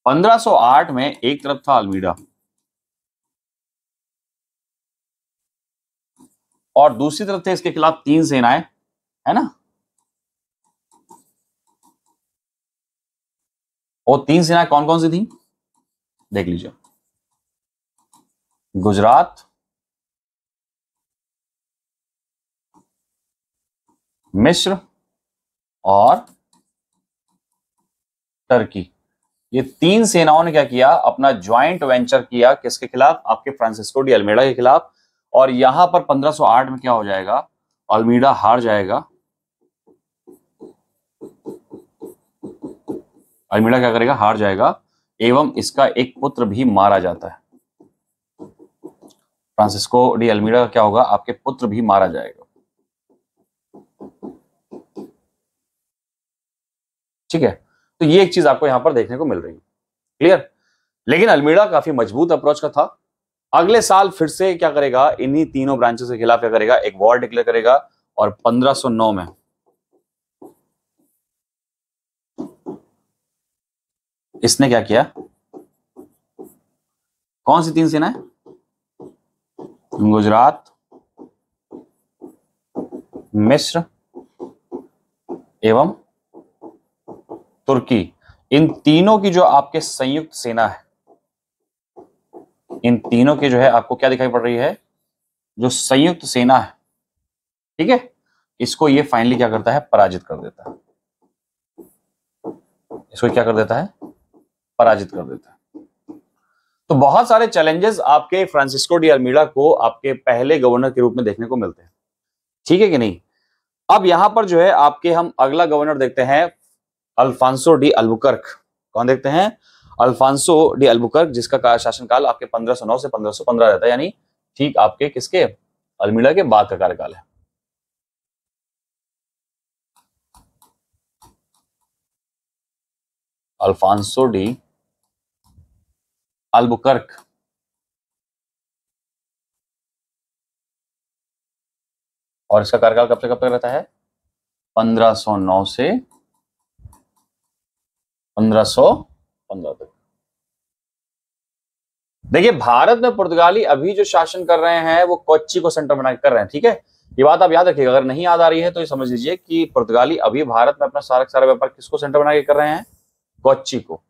Speaker 1: 1508 में एक तरफ था अल्मीडा और दूसरी तरफ थे इसके खिलाफ 3 सेनाएं, है ना। और 3 सेनाएं कौन कौन सी थी, देख लीजिए, गुजरात, मिस्र और टर्की। ये 3 सेनाओं ने क्या किया, अपना ज्वाइंट वेंचर किया किसके खिलाफ, आपके फ्रांसिस्को डी अल्मीडा के खिलाफ। और यहां पर 1508 में क्या हो जाएगा, अल्मीडा हार जाएगा। अल्मीडा क्या करेगा, हार जाएगा एवं इसका एक पुत्र भी मारा जाता है। फ्रांसिस्को डी अल्मीडा का क्या होगा, आपके पुत्र भी मारा जाएगा, ठीक है। तो ये एक चीज आपको यहां पर देखने को मिल रही है, क्लियर। लेकिन अल्मीडा काफी मजबूत अप्रोच का था। अगले साल फिर से क्या करेगा, इन्हीं तीनों ब्रांचेस के खिलाफ क्या करेगा, एक वॉर डिक्लेयर करेगा। और 1509 में इसने क्या किया, कौन सी 3 सेनाएं, गुजरात, मिस्र एवं तुर्की, इन तीनों की जो आपके संयुक्त सेना है, इन तीनों की जो है आपको क्या दिखाई पड़ रही है, जो संयुक्त सेना है, ठीक है, इसको ये फाइनली क्या करता है, पराजित कर देता है। इसको क्या कर देता है, पराजित कर देता है। तो बहुत सारे चैलेंजेस आपके फ्रांसिस्को डी अल्मीडा को आपके पहले गवर्नर के रूप में देखने को मिलते हैं, ठीक है कि नहीं। अब यहां पर जो है आपके हम अगला गवर्नर देखते हैं, अल्फांसो डी अल्बुकर्क। कौन देखते हैं, अल्फांसो डी अल्बुकर्क, जिसका शासनकाल आपके 1509 से 1515 रहता है, यानी ठीक आपके किसके, अल्मीडा के बाद का कार्यकाल है। Afonso de Albuquerque. और इसका कार्यकाल कब से कब तक रहता है? 1509 से 1515 तक। देखिए, भारत में पुर्तगाली अभी जो शासन कर रहे हैं वो कोच्चि को सेंटर बना कर रहे हैं, ठीक है। ये बात आप याद रखिएगा, अगर नहीं याद आ रही है तो ये समझ लीजिए कि पुर्तगाली अभी भारत में अपना सारा व्यापार किसको सेंटर बना के कर रहे हैं? कोच्चि को।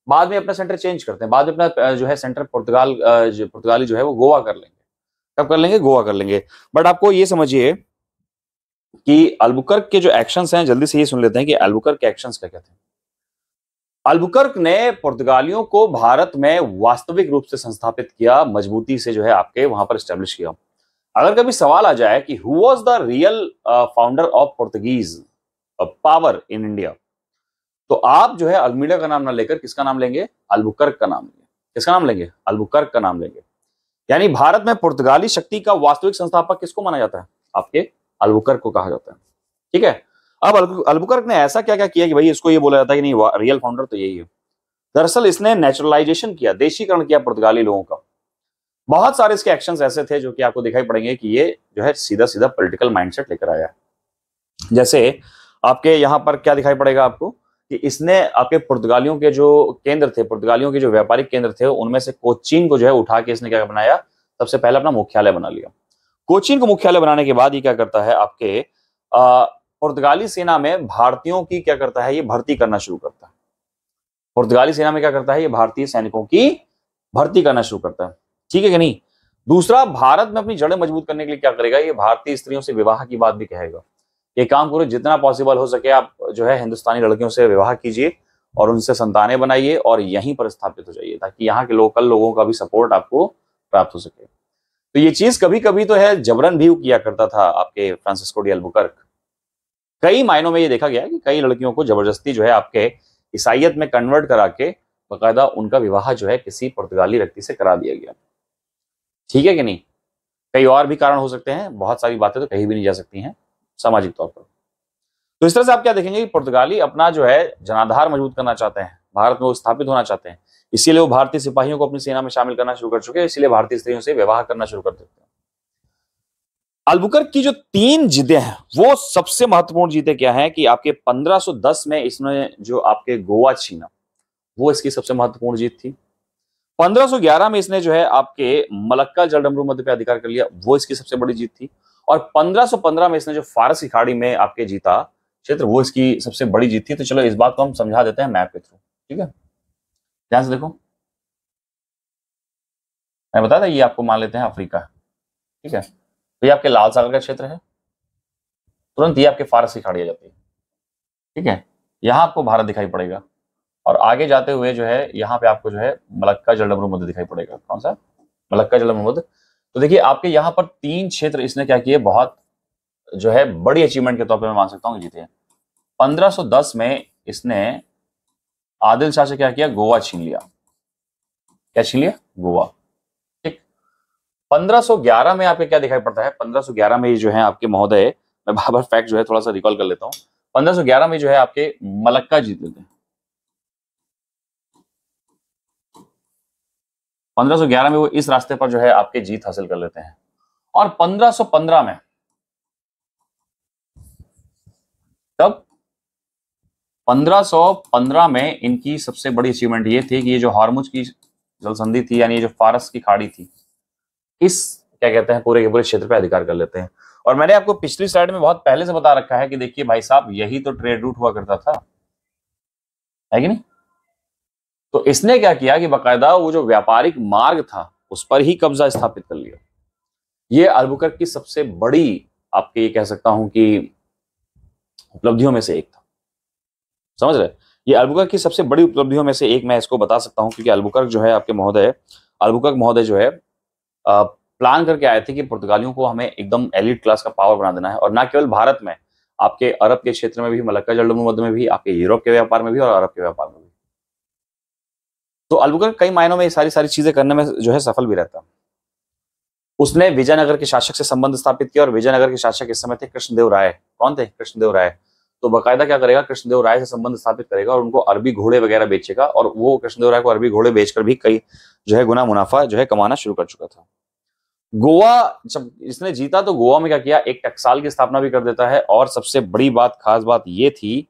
Speaker 1: बाद में अपना सेंटर चेंज करते हैं, बाद में अपना जो है सेंटर पुर्तगाली जो है वो गोवा कर लेंगे। कब कर लेंगे? गोवा कर लेंगे। बट आपको ये समझिए कि अल्बुकर्क के जो एक्शंस हैं, जल्दी से ये सुन लेते हैं कि अल्बुकर्क के एक्शंस क्या कहते हैं। अल्बुकर्क ने पुर्तगालियों को भारत में वास्तविक रूप से संस्थापित किया, मजबूती से जो है आपके वहां पर स्टैब्लिश किया। अगर कभी सवाल आ जाए कि who was the real founder of Portuguese power in India, तो आप जो है अल्मीडा का नाम ना लेकर किसका नाम लेंगे? अल्बुकर्क का नाम लेंगे। किसका नाम लेंगे? अल्बुकर्क का नाम लेंगे। यानी भारत में पुर्तगाली शक्ति का वास्तविक संस्थापक किसको माना जाता है? आपके अल्बुकर्क को कहा जाता है, ठीक है। अब अल्बुकर्क ने ऐसा क्या क्या किया कि भाई इसको ये बोला जाता है कि नहीं, रियल फाउंडर तो यही है। दरअसल इसने नेचुरलाइजेशन किया, देशीकरण किया पुर्तगाली लोगों का। बहुत सारे इसके एक्शंस ऐसे थे जो कि आपको दिखाई पड़ेंगे कि ये जो है सीधा सीधा पॉलिटिकल माइंडसेट लेकर आया है। जैसे आपके यहाँ पर क्या दिखाई पड़ेगा आपको कि इसने आपके पुर्तगालियों के जो केंद्र थे, पुर्तगालियों के जो व्यापारिक केंद्र थे, उनमें से कोचीन को जो है उठा के इसने क्या बनाया? सबसे पहले अपना मुख्यालय बना लिया। कोचीन को मुख्यालय बनाने के बाद ये क्या करता है? आपके पुर्तगाली सेना में भारतीयों की क्या करता है? ये भर्ती करना शुरू करता है। पुर्तगाली सेना में क्या करता है? ये भारतीय सैनिकों की भर्ती करना शुरू करता है, ठीक है कि नहीं। दूसरा, भारत में अपनी जड़ें मजबूत करने के लिए क्या करेगा? ये भारतीय स्त्रियों से विवाह की बात भी कहेगा। ये काम करो, जितना पॉसिबल हो सके आप जो है हिंदुस्तानी लड़कियों से विवाह कीजिए और उनसे संतानें बनाइए और यहीं पर स्थापित हो जाइए, ताकि यहाँ के लोकल लोगों का भी सपोर्ट आपको प्राप्त हो सके। तो ये चीज कभी कभी तो है जबरन भी किया करता था आपके फ्रांसिस्को डी अल्बुकर्क। कई मायनों में ये देखा गया कि कई लड़कियों को जबरदस्ती जो है आपके ईसाइयत में कन्वर्ट करा के बाकायदा उनका विवाह जो है किसी पुर्तगाली व्यक्ति से करा दिया गया, ठीक है कि नहीं। कई और भी कारण हो सकते हैं, बहुत सारी बातें तो कही भी नहीं जा सकती हैं सामाजिक तौर पर। तो इस तरह से आप क्या देखेंगे कि पुर्तगाली अपना जो है जनाधार मजबूत करना चाहते हैं, भारत में वो स्थापित होना चाहते हैं, इसीलिए वो भारतीय सिपाहियों को अपनी सेना में शामिल करना शुरू कर चुके हैं, इसीलिए भारतीय स्त्रियों से विवाह करना शुरू कर देते हैं। अल्बुकर्क की जो 3 जीतें हैं वो सबसे महत्वपूर्ण जीतें क्या हैं कि आपके 1510 में इसने जो आपके गोवा छीना, वो इसकी सबसे महत्वपूर्ण जीत थी। 1511 में इसने जो है आपके मलक्का जलडमरू मध्य पे अधिकार कर लिया, वो इसकी सबसे बड़ी जीत थी। और 1515 में इसने जो फारस की खाड़ी में आपके जीता क्षेत्र, वो इसकी सबसे बड़ी जीत थी। तो चलो इस बात को हम समझा देते हैं मैप के थ्रू, ठीक है। ध्यान से देखो, मैं बताया था ये आपको मान लेते हैं अफ्रीका, ठीक है। तो ये आपके लाल सागर का क्षेत्र है, तुरंत ये आपके फारस की खाड़ी आ जाती है, ठीक है। यहां आपको भारत दिखाई पड़ेगा और आगे जाते हुए जो है यहाँ पे आपको जो है मलक्का जलडमरू मध्य दिखाई पड़ेगा। कौन सा? मलक्का जलडमरू मध्य। तो देखिए आपके यहाँ पर 3 क्षेत्र इसने क्या किए, बहुत जो है बड़ी अचीवमेंट के तौर पे मैं मान सकता हूँ जीते हैं। 1510 में इसने आदिल शाह से क्या किया? गोवा छीन लिया। क्या छीन लिया? गोवा, ठीक। 1511 में आपके क्या दिखाई पड़ता है? 1511 में जो है आपके महोदय, मैं बार फैक्ट जो है थोड़ा सा रिकॉल कर लेता हूँ। 1511 में जो है आपके मलक्का जीत लेते हैं। 1511 में वो इस रास्ते पर जो है आपके जीत हासिल कर लेते हैं। और 1515 में, तब 1515 में इनकी सबसे बड़ी अचीवमेंट ये थी कि ये जो हॉर्मुज की जल संधि थी, यानी ये जो फारस की खाड़ी थी, इस क्या कहते हैं पूरे के पूरे क्षेत्र पे अधिकार कर लेते हैं। और मैंने आपको पिछली स्लाइड में बहुत पहले से बता रखा है कि देखिए भाई साहब, यही तो ट्रेड रूट हुआ करता था, है कि नहीं। तो इसने क्या किया कि बाकायदा वो जो व्यापारिक मार्ग था उस पर ही कब्जा स्थापित कर लिया। ये अल्बुकर्क की सबसे बड़ी, आपके ये कह सकता हूं कि उपलब्धियों में से एक था, समझ रहे। ये अल्बुकर्क की सबसे बड़ी उपलब्धियों में से एक मैं इसको बता सकता हूं, क्योंकि अल्बुकर्क जो है आपके महोदय, अल्बुकर्क महोदय जो है प्लान करके आए थे कि पुर्तगालियों को हमें एकदम एलिट क्लास का पावर बना देना है, और ना केवल भारत में, आपके अरब के क्षेत्र में भी, मलक्का जलडमरू मध्य में भी, आपके यूरोप के व्यापार में भी और अरब के व्यापार में भी। तो अल्बुकर्क कई मायनों में ये सारी चीजें करने में जो है सफल भी रहता। उसने विजयनगर के शासक से संबंध स्थापित किया, और विजयनगर के शासक इस समय थे कृष्णदेव राय। कौन थे? कृष्णदेव राय। तो बाकायदा क्या करेगा, कृष्णदेव राय से संबंध स्थापित करेगा और उनको अरबी घोड़े वगैरह बेचेगा, और वो कृष्णदेव राय को अरबी घोड़े बेचकर भी कई जो है गुना मुनाफा जो है कमाना शुरू कर चुका था। गोवा जब इसने जीता तो गोवा में क्या किया, एक टकसाल की स्थापना भी कर देता है, और सबसे बड़ी बात, खास बात ये थी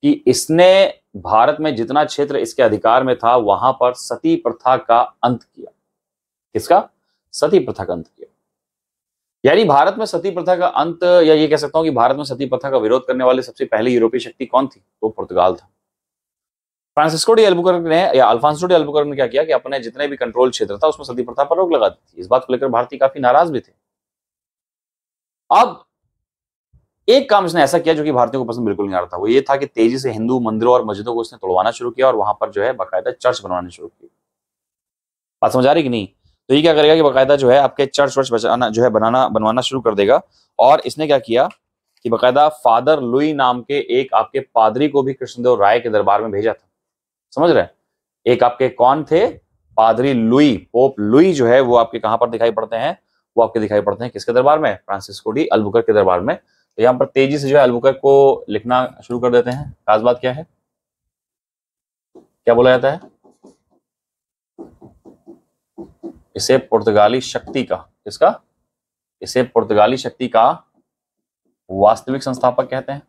Speaker 1: कि इसने भारत में जितना क्षेत्र इसके अधिकार में था वहां पर सती प्रथा का अंत किया। किसका? सती प्रथा का अंत किया। यानी भारत में सती प्रथा का अंत, या ये कह सकता हूं कि भारत में सती प्रथा का विरोध करने वाली सबसे पहली यूरोपीय शक्ति कौन थी? तो पुर्तगाल था। फ्रांसिस्को डी अल्बुकर्क ने, या अल्फांसो डी अल्बुकर्क ने क्या किया कि अपने जितने भी कंट्रोल क्षेत्र था उसमें सती प्रथा पर रोक लगा दी थी। इस बात को लेकर भारतीय काफी नाराज भी थे। अब एक काम इसने ऐसा किया जो कि भारतीयों को पसंद बिल्कुल नहीं आ रहा था, वो ये था कि तेजी से हिंदू मंदिरों और मस्जिदों को इसने तोड़वाना शुरू किया और वहां पर जो है बाकायदा चर्च बनवाने शुरू किए। बात समझ आ रही कि नहीं? तो ये क्या करेगा कि बाकायदा जो है आपके चर्च वर्च बचाना जो है बनवाना शुरू कर देगा। और इसने क्या किया कि बाकायदा फादर लुई नाम के एक आपके पादरी को भी कृष्णदेव राय के दरबार में भेजा था। समझ रहे? एक आपके कौन थे? पादरी लुई, पोप लुई जो है वो आपके कहां पर दिखाई पड़ते हैं? वो आपके दिखाई पड़ते हैं किसके दरबार में? फ्रांसिस्को डी अल्बुकर्क के दरबार में। तो यहां पर तेजी से जो है अल्बुकर्क को लिखना शुरू कर देते हैं। खास बात क्या है? क्या बोला जाता है इसे? पुर्तगाली शक्ति का, किसका? इसे पुर्तगाली शक्ति का वास्तविक संस्थापक कहते हैं।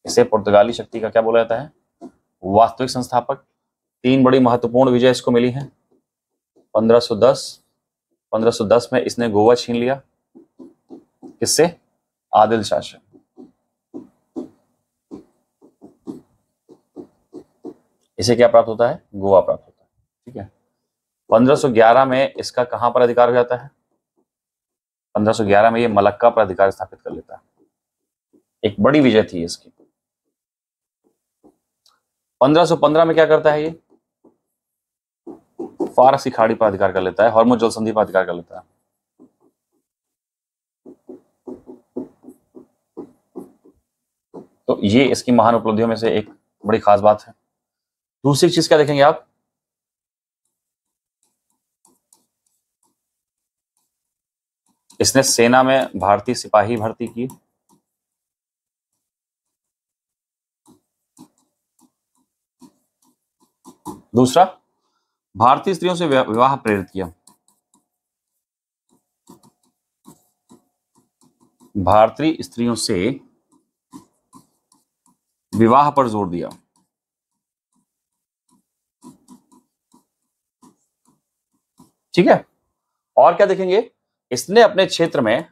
Speaker 1: इसे पुर्तगाली शक्ति का क्या बोला जाता है? वास्तविक संस्थापक। 3 बड़ी महत्वपूर्ण विजय इसको मिली हैं। 1510 में इसने गोवा छीन लिया। किससे? आदिल शाह से। इसे क्या प्राप्त होता है? गोवा प्राप्त होता है। ठीक है। 1511 में इसका कहां पर अधिकार हो जाता है? 1511 में ये मलक्का पर अधिकार स्थापित कर लेता है। एक बड़ी विजय थी इसकी। 1515 में क्या करता है? ये फारसी खाड़ी पर अधिकार कर लेता है, हॉर्मुज जल संधि पर अधिकार कर लेता है। तो ये इसकी महान उपलब्धियों में से एक बड़ी खास बात है। दूसरी चीज क्या देखेंगे आप? इसने सेना में भारतीय सिपाही भर्ती की। दूसरा, भारतीय स्त्रियों से विवाह प्रेरित किया। भारतीय स्त्रियों से विवाह पर जोर दिया। ठीक है। और क्या देखेंगे? इसने अपने क्षेत्र में,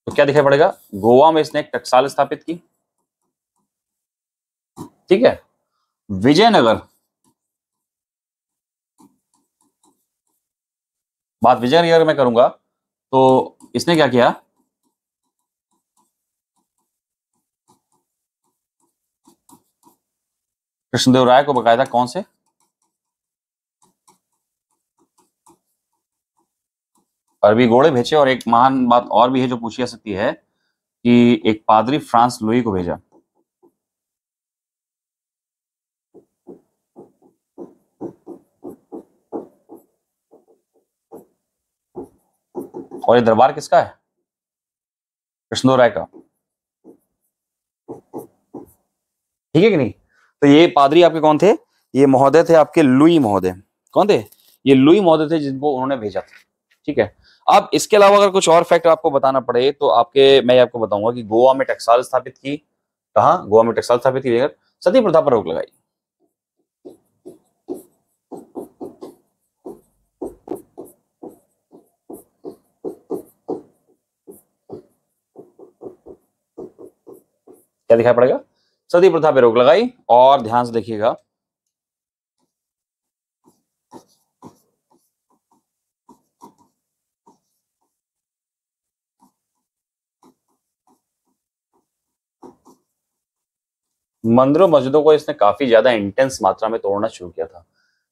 Speaker 1: तो क्या दिखाई पड़ेगा? गोवा में इसने एक टकसाल स्थापित की। ठीक है। विजयनगर, बात विजयनगर में करूंगा, तो इसने क्या किया? कृष्णदेव राय को बकायदा कौन से? अरबी घोड़े भेजे। और एक महान बात और भी है जो पूछी जा सकती है कि एक पादरी फ्रांस लुई को भेजा। और ये दरबार किसका है? कृष्णदेव राय का। ठीक है कि नहीं? तो ये पादरी आपके कौन थे? ये महोदय थे आपके लुई महोदय। कौन थे? ये लुई महोदय थे जिनको उन्होंने भेजा था। ठीक है। अब इसके अलावा अगर कुछ और फैक्ट आपको बताना पड़े तो मैं आपको बताऊंगा कि गोवा में टकसाल स्थापित की। कहा? गोवा में टकसाल स्थापित की, सती प्रथा पर रोक लगाई। क्या दिखाई पड़ेगा? सती प्रथा पर रोक लगाई। और ध्यान से देखिएगा, मंदिरों मस्जिदों को इसने काफी ज्यादा इंटेंस मात्रा में तोड़ना शुरू किया था।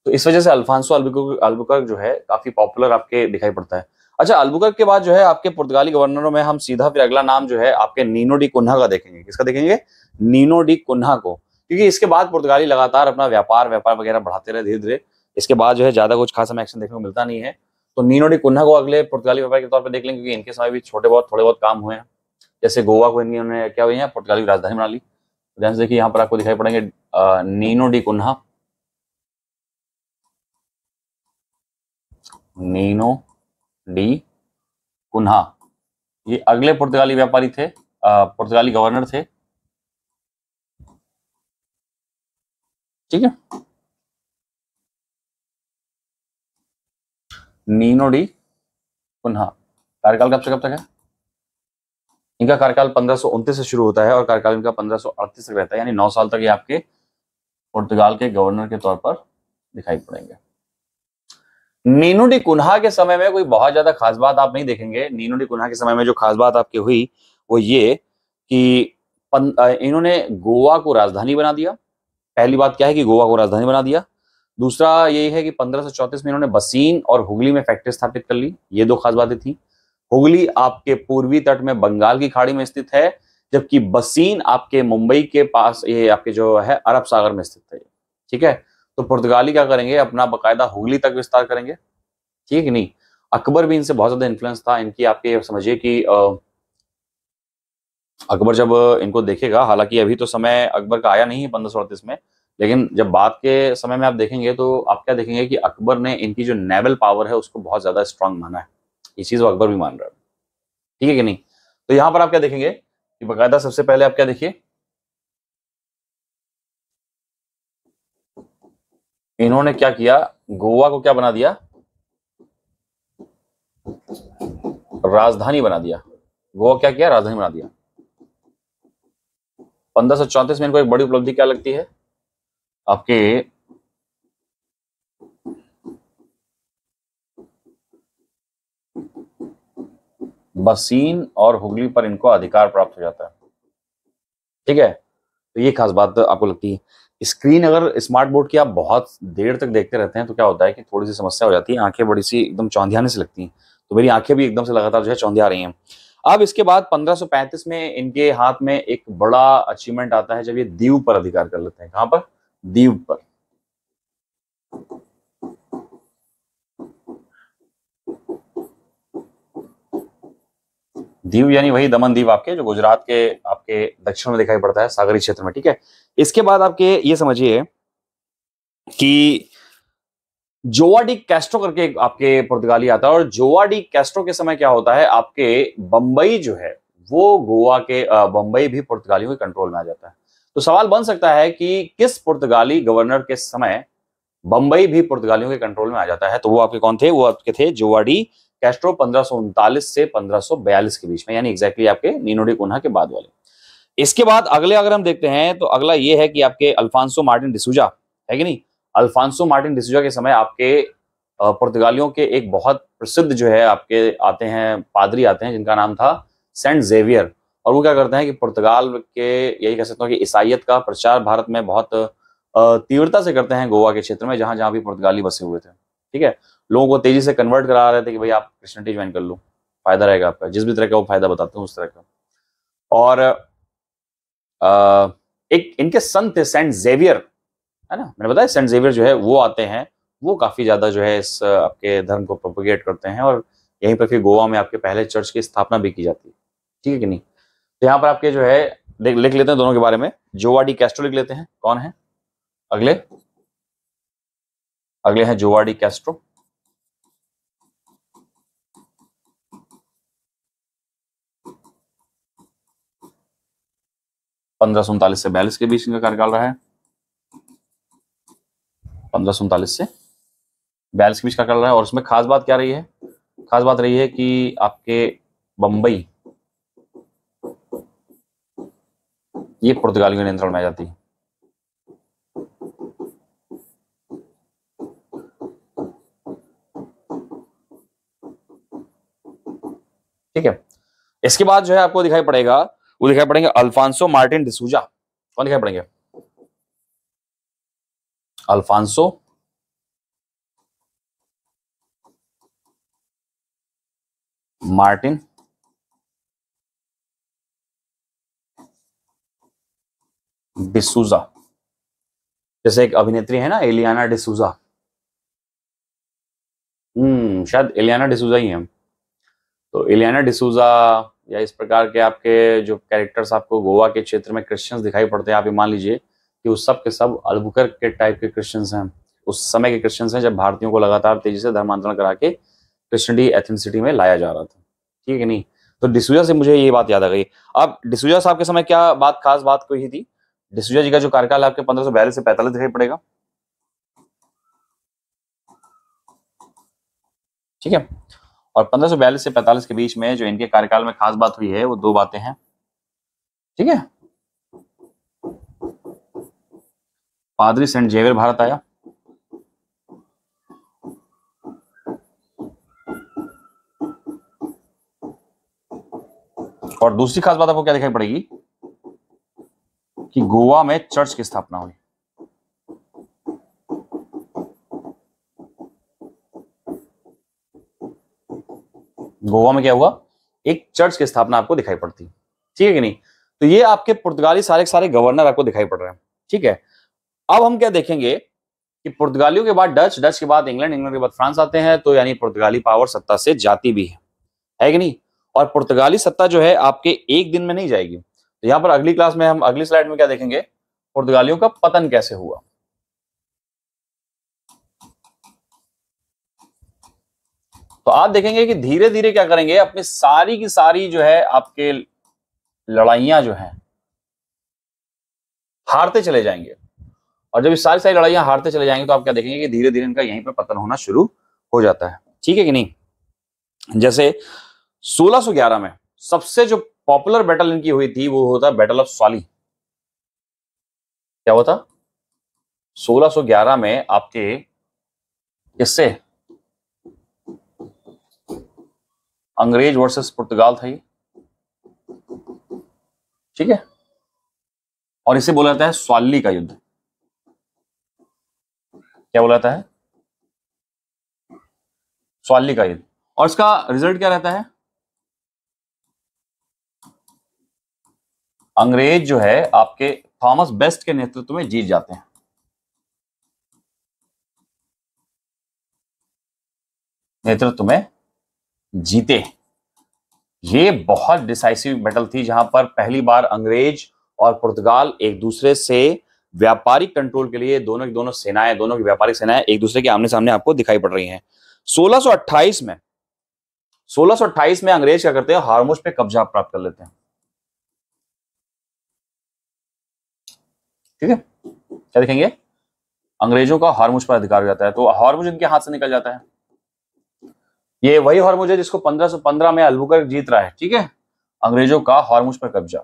Speaker 1: तो इस वजह से अल्फांसो अल्बुकर्क जो है काफी पॉपुलर आपके दिखाई पड़ता है। अच्छा, अल्बुकर्क के बाद जो है आपके पुर्तगाली गवर्नरों में हम सीधा फिर अगला नाम जो है आपके नीनो डी कुन्हा का देखेंगे। किसका देखेंगे? नीनो डी कुन्हा को। क्योंकि इसके बाद पुर्तगाली लगातार अपना व्यापार वगैरह बढ़ाते रहे धीरे धीरे। इसके बाद जो है ज्यादा कुछ खास हमें एक्शन देखने को मिलता नहीं है। तो नीनो डी कुन्हा को अगले पुर्तगाली व्यापारी के तौर पर देख लेंगे, क्योंकि इनके समय भी थोड़े बहुत काम हुए हैं। जैसे गोवा को इन्होंने क्या हुई है, पुर्तगाली की राजधानी बना ली। ध्यान से देखिए, यहाँ पर आपको दिखाई पड़ेंगे Nuno da Cunha, Nuno da Cunha, ये अगले पुर्तगाली व्यापारी थे, पुर्तगाली गवर्नर थे। ठीक है, नीनो डी कुन्हा। कार्यकाल कब से कब तक है? इनका कार्यकाल 1529 से शुरू होता है और कार्यकाल इनका 1538 तक रहता है, यानी 9 साल तक ये आपके पुर्तगाल के गवर्नर के तौर पर दिखाई पड़ेंगे। नीनो डी कुन्हा के समय में कोई बहुत ज्यादा खास बात आप नहीं देखेंगे। नीनो डी कुन्हा के समय में जो खास बात आपकी हुई वो ये कि इन्होंने गोवा को राजधानी बना दिया। पहली बात क्या है कि गोवा को राजधानी बना दिया। दूसरा ये है कि 1534 में इन्होंने बसीन और हुगली में फैक्ट्री स्थापित कर ली। ये दो खास बातें थी। हुगली आपके पूर्वी तट में बंगाल की खाड़ी में स्थित है, जबकि बसीन आपके मुंबई के पास, ये आपके जो है अरब सागर में स्थित है। ठीक है, तो पुर्तगाली क्या करेंगे, अपना बकायदा हुगली तक विस्तार करेंगे। ठीक है कि नहीं? अकबर भी इनसे बहुत ज्यादा इन्फ्लुएंस था इनकी। आपके समझिए कि अकबर जब इनको देखेगा, हालांकि अभी तो समय अकबर का आया नहीं है 1538 में, लेकिन जब बाद के समय में आप देखेंगे तो आप क्या देखेंगे कि अकबर ने इनकी जो नेवल पावर है उसको बहुत ज्यादा स्ट्रांग माना है। ये चीज वो अकबर भी मान रहा है। ठीक है कि नहीं? तो यहां पर आप क्या देखेंगे कि बकायदा सबसे पहले आप क्या देखिए, इन्होंने क्या किया, गोवा को क्या बना दिया, राजधानी बना दिया। गोवा क्या किया, राजधानी बना दिया। 1534 में इनको एक बड़ी उपलब्धि क्या लगती है, आपके बसीन और हुगली पर इनको अधिकार प्राप्त हो जाता है। ठीक है, तो ये खास बात आपको लगती है। स्क्रीन अगर स्मार्ट बोर्ड की आप बहुत देर तक देखते रहते हैं तो क्या होता है कि थोड़ी सी समस्या हो जाती है, आंखें बड़ी सी एकदम चौंधियाने से लगती हैं। तो मेरी आंखें भी एकदम से लगातार जो है चौंधिया रही हैं। अब इसके बाद 1535 में इनके हाथ में एक बड़ा अचीवमेंट आता है, जब ये दीव पर अधिकार कर लेते हैं। कहां पर? दीव पर। दीव यानी वही दमन दीव आपके, जो गुजरात के आपके दक्षिण में दिखाई पड़ता है, सागरी क्षेत्र में। ठीक है, इसके बाद आपके ये समझिए कि जोआ डी कैस्ट्रो करके आपके पुर्तगाली आता है, और जोआ डी कैस्ट्रो के समय क्या होता है, आपके बंबई जो है वो गोवा के बंबई भी पुर्तगालियों के कंट्रोल में आ जाता है। तो सवाल बन सकता है कि किस पुर्तगाली गवर्नर के समय बंबई भी पुर्तगालियों के कंट्रोल में आ जाता है? तो वो आपके कौन थे? वो आपके थे जोआ डी कैस्ट्रो, 1539 से 1542 के बीच में, यानी एग्जैक्टली आपके नीनो डी कुन्हा के बाद वाले। इसके बाद अगले अगर हम देखते हैं तो अगला ये है कि आपके अल्फांसो मार्टिन डिसूजा, है कि नहीं? अल्फांसो मार्टिन डिसूजा के समय आपके पुर्तगालियों के एक बहुत प्रसिद्ध जो है आपके आते हैं, पादरी आते हैं, जिनका नाम था सेंट जेवियर। और वो क्या करते हैं कि पुर्तगाल के, यही कह सकता हूँ कि ईसाइयत का प्रचार भारत में बहुत तीव्रता से करते हैं, गोवा के क्षेत्र में जहां जहां भी पुर्तगाली बसे हुए थे। ठीक है, लोगों को तेजी से कन्वर्ट करा रहे थे कि भाई आप क्रिश्चियनिटी ज्वाइन कर लो, फायदा रहेगा आपका, जिस भी तरह का वो फायदा बताते हैं उस तरह का। और एक इनके संत थे सेंट जेवियर, है ना, मैंने बताया सेंट जेवियर जो है वो आते हैं, वो काफी ज्यादा जो है इस आपके धर्म को प्रोपोगेट करते हैं, और यहीं पर फिर गोवा में आपके पहले चर्च की स्थापना भी की जाती है। ठीक है कि नहीं? तो यहाँ पर आपके जो है लिख लेते हैं दोनों के बारे में। जोआ डी कैस्ट्रो लिख लेते हैं, कौन है अगले? अगले हैं जोआ डी कैस्ट्रो। पंद्रह सौ उनतालीस से 42 के बीच इनका कार्यकाल रहा है। 1539 से 42 के बीच कार्यकाल रहा है। और उसमें खास बात क्या रही है? खास बात रही है कि आपके बंबई ये पुर्तगालियों के नियंत्रण में आ जाती है। ठीक है, इसके बाद जो है आपको दिखाई पड़ेगा, वो दिखाई पड़ेंगे अल्फांसो मार्टिन डिसूजा। कौन दिखाई पड़ेंगे? Afonso Martim de Sousa. जैसे एक अभिनेत्री है ना, एलियाना डिसूजा। शायद इलियाना डिसूजा ही हैं। तो इलियाना डिसूजा या इस प्रकार के आपके जो कैरेक्टर्स आपको गोवा के क्षेत्र में क्रिश्चियंस दिखाई पड़ते हैं, आप ये मान लीजिए कि उस सब के सब अल्बुकर्क के टाइप के क्रिश्चियंस हैं, उस समय के क्रिश्चियंस हैं जब भारतीयों को लगातार तेजी से धर्मांतरण करा के क्रिश्चियनिटी एथेनिसिटी में लाया जा रहा था, ठीक है नहीं। तो डिसूजा से मुझे ये बात याद आ गई। अब डिसूजा साहब के समय क्या बात खास बात कोई थी, डिसूजा जी का जो कार्यकाल आपके 1542 से 45 दिखाई पड़ेगा, ठीक है। और 1542 से 45 के बीच में जो इनके कार्यकाल में खास बात हुई है वो दो बातें हैं, ठीक है। पादरी सेंट जेवियर भारत आया, और दूसरी खास बात आपको क्या दिखाई पड़ेगी कि गोवा में चर्च की स्थापना हुई। गोवा में क्या हुआ, एक चर्च की स्थापना आपको दिखाई पड़ती, ठीक है कि नहीं। तो ये आपके पुर्तगाली सारे सारे गवर्नर आपको दिखाई पड़ रहे हैं, ठीक है। अब हम क्या देखेंगे कि पुर्तगालियों के बाद डच, डच के बाद इंग्लैंड, इंग्लैंड के बाद फ्रांस आते हैं, तो यानी पुर्तगाली पावर सत्ता से जाती भी है कि नहीं। और पुर्तगाली सत्ता जो है आपके एक दिन में नहीं जाएगी। तो यहां पर अगली क्लास में हम अगली स्लाइड में क्या देखेंगे, पुर्तगालियों का पतन कैसे हुआ। तो आप देखेंगे कि धीरे धीरे क्या करेंगे, अपनी सारी की सारी जो है आपके लड़ाइयां जो हैं हारते चले जाएंगे। और जब ये सारी सारी लड़ाइयां हारते चले जाएंगे तो आप क्या देखेंगे कि धीरे धीरे इनका यहीं पर पतन होना शुरू हो जाता है, ठीक है कि नहीं। जैसे 1611 में सबसे जो पॉपुलर बैटल इनकी हुई थी वो होता बैटल ऑफ स्वाली। क्या होता 1611 में आपके किससे, अंग्रेज वर्सेस पुर्तगाल था ये, ठीक है। और इसे बोला जाता है स्वाली का युद्ध। क्या बोला जाता है, स्वाली का युद्ध। और इसका रिजल्ट क्या रहता है, अंग्रेज जो है आपके थॉमस बेस्ट के नेतृत्व में जीत जाते हैं। नेतृत्व में जीते। ये बहुत डिसाइसिव बैटल थी जहां पर पहली बार अंग्रेज और पुर्तगाल एक दूसरे से व्यापारिक कंट्रोल के लिए दोनों सेनाएं, दोनों की व्यापारिक सेनाएं एक दूसरे के आमने सामने आपको दिखाई पड़ रही हैं। 1628 में 1628 में अंग्रेज क्या करते हैं, हारमुज पे कब्जा प्राप्त कर लेते हैं, ठीक है। क्या देखेंगे, अंग्रेजों का हारमुज पर अधिकार हो जाता है। तो हारमुज इनके हाथ से निकल जाता है। ये वही हारमुज है जिसको 1515 में अल्बुकर्क जीत रहा है, ठीक है। अंग्रेजों का हारमुज पर कब्जा,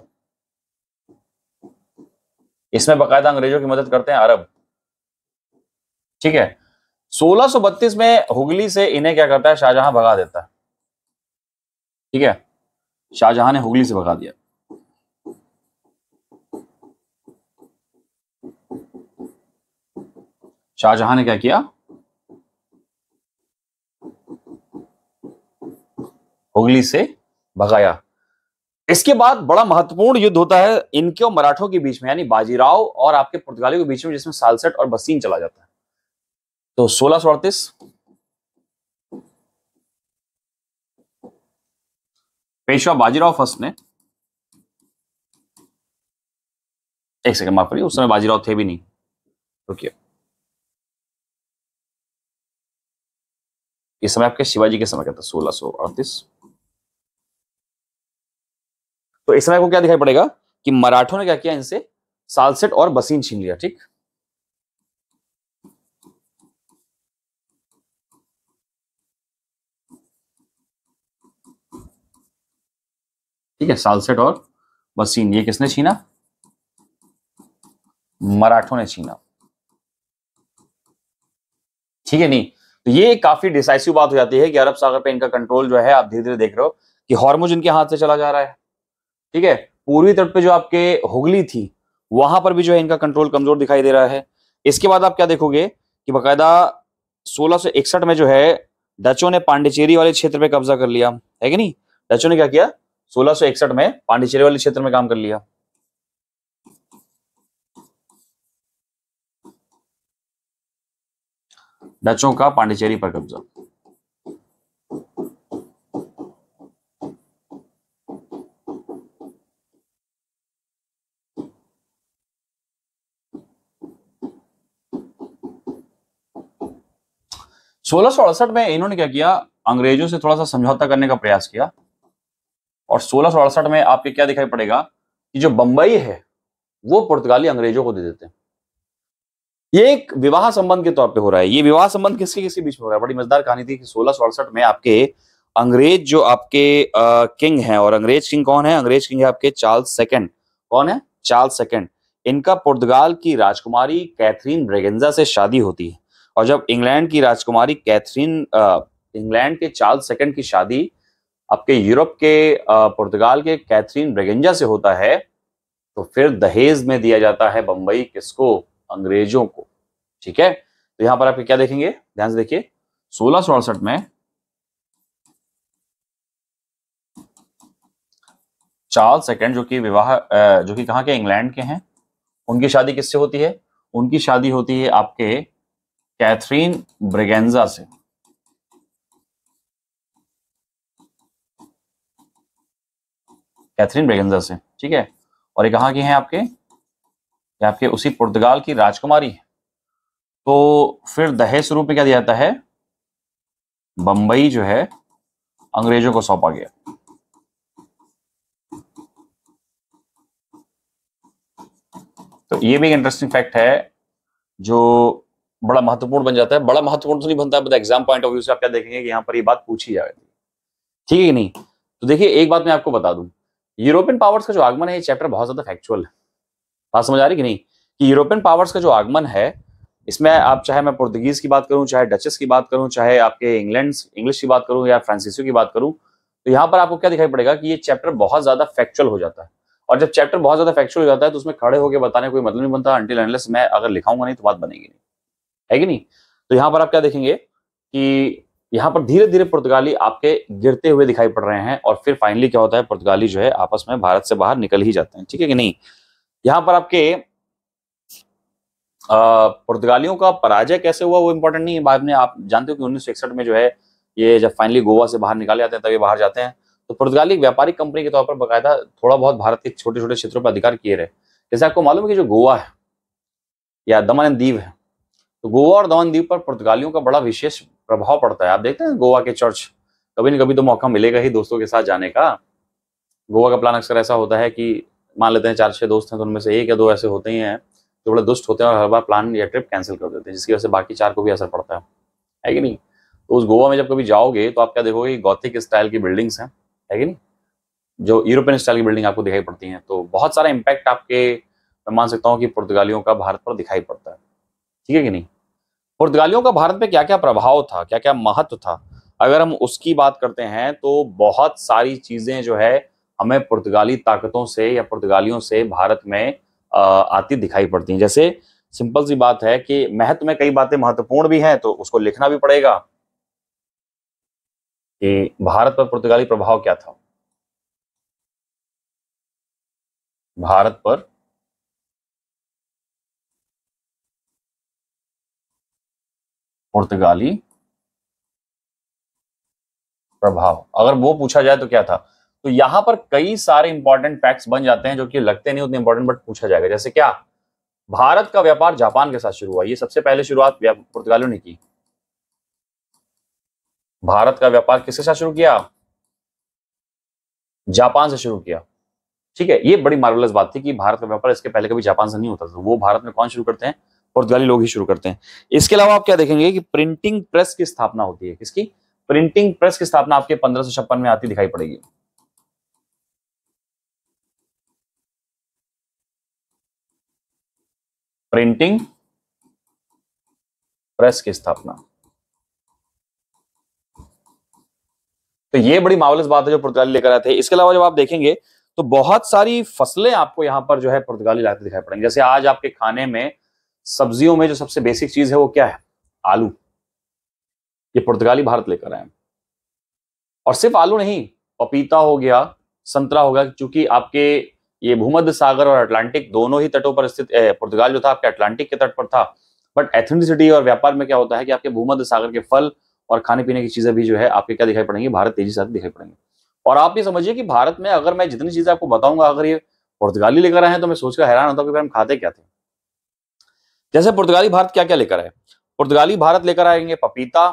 Speaker 1: इसमें बकायदा अंग्रेजों की मदद करते हैं अरब, ठीक है। 1632 में हुगली से इन्हें क्या करता है, शाहजहां भगा देता है, ठीक है। शाहजहां ने हुगली से भगा दिया। शाहजहां ने क्या किया, हुगली से भगाया। इसके बाद बड़ा महत्वपूर्ण युद्ध होता है इनके और मराठों के बीच में, यानी बाजीराव और आपके पुर्तगालियों के बीच में, जिसमें सालसेट और बसीन चला जाता है। तो 1638 पेशवा बाजीराव फर्स्ट ने, एक सेकंड माफ करिए, उस समय बाजीराव थे भी नहीं, रुकिए। इस समय आपके शिवाजी के समय का था 1638। तो इस समय को क्या दिखाई पड़ेगा कि मराठों ने क्या किया, इनसे सालसेट और बसीन छीन लिया, ठीक। ठीक है, सालसेट और बसीन ये किसने छीना, मराठों ने छीना, ठीक है नहीं। तो ये काफी डिसाइसिव बात हो जाती है कि अरब सागर पे इनका कंट्रोल जो है आप धीरे धीरे देख रहे हो कि हॉर्मुज इनके हाथ से चला जा रहा है, ठीक है। पूर्वी तट पे जो आपके हुगली थी वहां पर भी जो है इनका कंट्रोल कमजोर दिखाई दे रहा है। इसके बाद आप क्या देखोगे कि बकायदा 1661 में जो है डचों ने पांडिचेरी वाले क्षेत्र पे कब्जा कर लिया, है कि नहीं। डचों ने क्या किया, 1661 में पांडिचेरी वाले क्षेत्र में काम कर लिया। डचों का पांडिचेरी पर कब्जा। 1668 में इन्होंने क्या किया, अंग्रेजों से थोड़ा सा समझौता करने का प्रयास किया, और 1668 में आपके क्या दिखाई पड़ेगा कि जो बंबई है वो पुर्तगाली अंग्रेजों को दे देते हैं। ये एक विवाह संबंध के तौर पे हो रहा है। ये विवाह संबंध किसके किसके बीच में हो रहा है? बड़ी मजेदार कहानी थी कि 1668 में आपके अंग्रेज जो आपके किंग हैं, और अंग्रेज किंग कौन है? अंग्रेज किंग है आपके चार्ल्स सेकंड। कौन है? Charles second. इनका पुर्तगाल की राजकुमारी कैथरीन ब्रेगेंजा से शादी होती है, और जब इंग्लैंड की राजकुमारी कैथरीन इंग्लैंड के चार्ल्स सेकंड की शादी आपके यूरोप के पुर्तगाल के कैथरीन ब्रेगेंजा से होता है, तो फिर दहेज में दिया जाता है बंबई किसको? अंग्रेजों को। ठीक है, तो यहां पर आप क्या देखेंगे, ध्यान से देखिए, 1668 में चार्ल्स सेकंड जो कि जो कि कहां के? इंग्लैंड के हैं, उनकी शादी किससे होती है? उनकी शादी होती है आपके कैथरीन ब्रेगेंजा से। कैथरीन ब्रेगेंजा से, ठीक है। और ये कहां की हैं आपके? ये आपके उसी पुर्तगाल की राजकुमारी है। तो फिर दहेज स्वरूप में क्या दिया जाता है? बंबई जो है अंग्रेजों को सौंपा गया। तो ये भी एक इंटरेस्टिंग फैक्ट है जो बड़ा महत्वपूर्ण बन जाता है। बड़ा महत्वपूर्ण तो नहीं बनता है, एग्जाम पॉइंट ऑफ व्यू से आप क्या देखेंगे कि यहाँ पर ये बात पूछी जाएगी, ठीक है कि नहीं? तो देखिए, एक बात मैं आपको बता दूं, यूरोपियन पावर्स का जो आगमन है, ये चैप्टर बहुत ज्यादा फैक्चुअल है। बात समझ आ रही कि नहीं? कि यूरोपियन पावर्स का जो आगमन है, इसमें आप चाहे मैं पुर्तगीज की बात करूं, चाहे डचेस की बात करूं, चाहे आपके इंग्लिश की बात करूं, या फ्रांसीसी की बात करूं, तो यहाँ पर आपको क्या दिखाई पड़ेगा कि ये चैप्टर बहुत ज्यादा फैक्चुअल हो जाता है। और जब चैप्टर बहुत ज्यादा फैक्चुअल हो जाता है तो उसमें खड़े होकर बताने कोई मतलब नहीं बनता, अनटिल अनलेस मैं अगर लिखाऊंगा नहीं तो बात बनेगी नहीं, है कि नहीं? तो यहाँ पर आप क्या देखेंगे कि यहाँ पर धीरे धीरे पुर्तगाली आपके गिरते हुए दिखाई पड़ रहे हैं, और फिर फाइनली क्या होता है, पुर्तगाली जो है आपस में भारत से बाहर निकल ही जाते हैं, ठीक है कि नहीं? यहाँ पर आपके पुर्तगालियों का पराजय कैसे हुआ वो इंपॉर्टेंट नहीं है, बाद में आप जानते हो कि 1961 में जो है ये जब फाइनली गोवा से बाहर निकाले जाते हैं तब ये बाहर जाते हैं। तो पुर्तगाली एक व्यापारिक कंपनी के तौर पर बकायदा थोड़ा बहुत भारत के छोटे छोटे क्षेत्रों पर अधिकार किए रहे। जैसे आपको मालूम है कि जो गोवा है या दमन एंड दीव है, तो गोवा और दमन दीव पर पुर्तगालियों का बड़ा विशेष प्रभाव पड़ता है। आप देखते हैं गोवा के चर्च, कभी न कभी तो मौका मिलेगा ही दोस्तों के साथ जाने का। गोवा का प्लान अक्सर ऐसा होता है कि मान लेते हैं 4-6 दोस्त हैं, तो उनमें से 1 या 2 ऐसे होते ही हैं जो बड़े दुष्ट होते हैं और हर बार प्लान या ट्रिप कैंसिल कर देते हैं, जिसकी वजह से बाकी 4 को भी असर पड़ता है कि नहीं? तो उस गोवा में जब कभी जाओगे तो आप क्या देखोगे कि गॉथिक स्टाइल की बिल्डिंग्स हैं, है कि नहीं? जो यूरोपियन स्टाइल की बिल्डिंग आपको दिखाई पड़ती हैं। तो बहुत सारा इम्पैक्ट आपके, मैं मान सकता हूँ कि पुर्तगालियों का भारत पर दिखाई पड़ता है, ठीक है कि नहीं? पुर्तगालियों का भारत पे क्या क्या प्रभाव था, क्या क्या महत्व था, अगर हम उसकी बात करते हैं तो बहुत सारी चीजें जो है हमें पुर्तगाली ताकतों से या पुर्तगालियों से भारत में आती दिखाई पड़ती हैं। जैसे सिंपल सी बात है कि महत्व में कई बातें महत्वपूर्ण भी हैं, तो उसको लिखना भी पड़ेगा कि भारत पर पुर्तगाली प्रभाव क्या था। भारत पर पुर्तगाली प्रभाव, अगर वो पूछा जाए तो क्या था, तो यहां पर कई सारे इंपॉर्टेंट फैक्ट्स बन जाते हैं जो कि लगते नहीं उतने इंपॉर्टेंट, बट पूछा जाएगा। जैसे क्या? भारत का व्यापार जापान के साथ शुरू हुआ, ये सबसे पहले शुरुआत पुर्तगालियों ने की। भारत का व्यापार किसके साथ शुरू किया? जापान से शुरू किया, ठीक है। ये बड़ी मार्वलस बात थी कि भारत का व्यापार इसके पहले कभी जापान से नहीं होता था। वो भारत में कौन शुरू करते हैं? पुर्तगाली लोग ही शुरू करते हैं। इसके अलावा आप क्या देखेंगे कि प्रिंटिंग प्रेस की स्थापना होती है। किसकी? प्रिंटिंग प्रेस की स्थापना आपके 1556 में आती दिखाई पड़ेगी। प्रिंटिंग प्रेस की स्थापना, तो ये बड़ी मार्वलस बात है जो पुर्तगाली लेकर आए थे। इसके अलावा जब आप देखेंगे तो बहुत सारी फसलें आपको यहां पर जो है पुर्तगाली लाते दिखाई पड़ेंगे। जैसे आज आपके खाने में, सब्जियों में जो सबसे बेसिक चीज है वो क्या है? आलू। ये पुर्तगाली भारत लेकर आए। और सिर्फ आलू नहीं, पपीता हो गया, संतरा हो गया, क्योंकि आपके ये भूमध्य सागर और अटलांटिक दोनों ही तटों पर स्थित, पुर्तगाल जो था आपके अटलांटिक के तट पर था, बट एथेनिसिटी और व्यापार में क्या होता है कि आपके भूमध्य सागर के फल और खाने पीने की चीजें भी जो है आपके क्या दिखाई पड़ेंगी? भारत तेजी से दिखाई पड़ेंगे। और आप ये समझिए कि भारत में अगर मैं जितनी चीजें आपको बताऊंगा, अगर ये पुर्तगाली लेकर आए हैं तो मैं सोचकर हैरान होता हूँ कि हम खाते क्या थे। जैसे पुर्तगाली भारत क्या क्या लेकर आए? पुर्तगाली भारत लेकर आएंगे पपीता,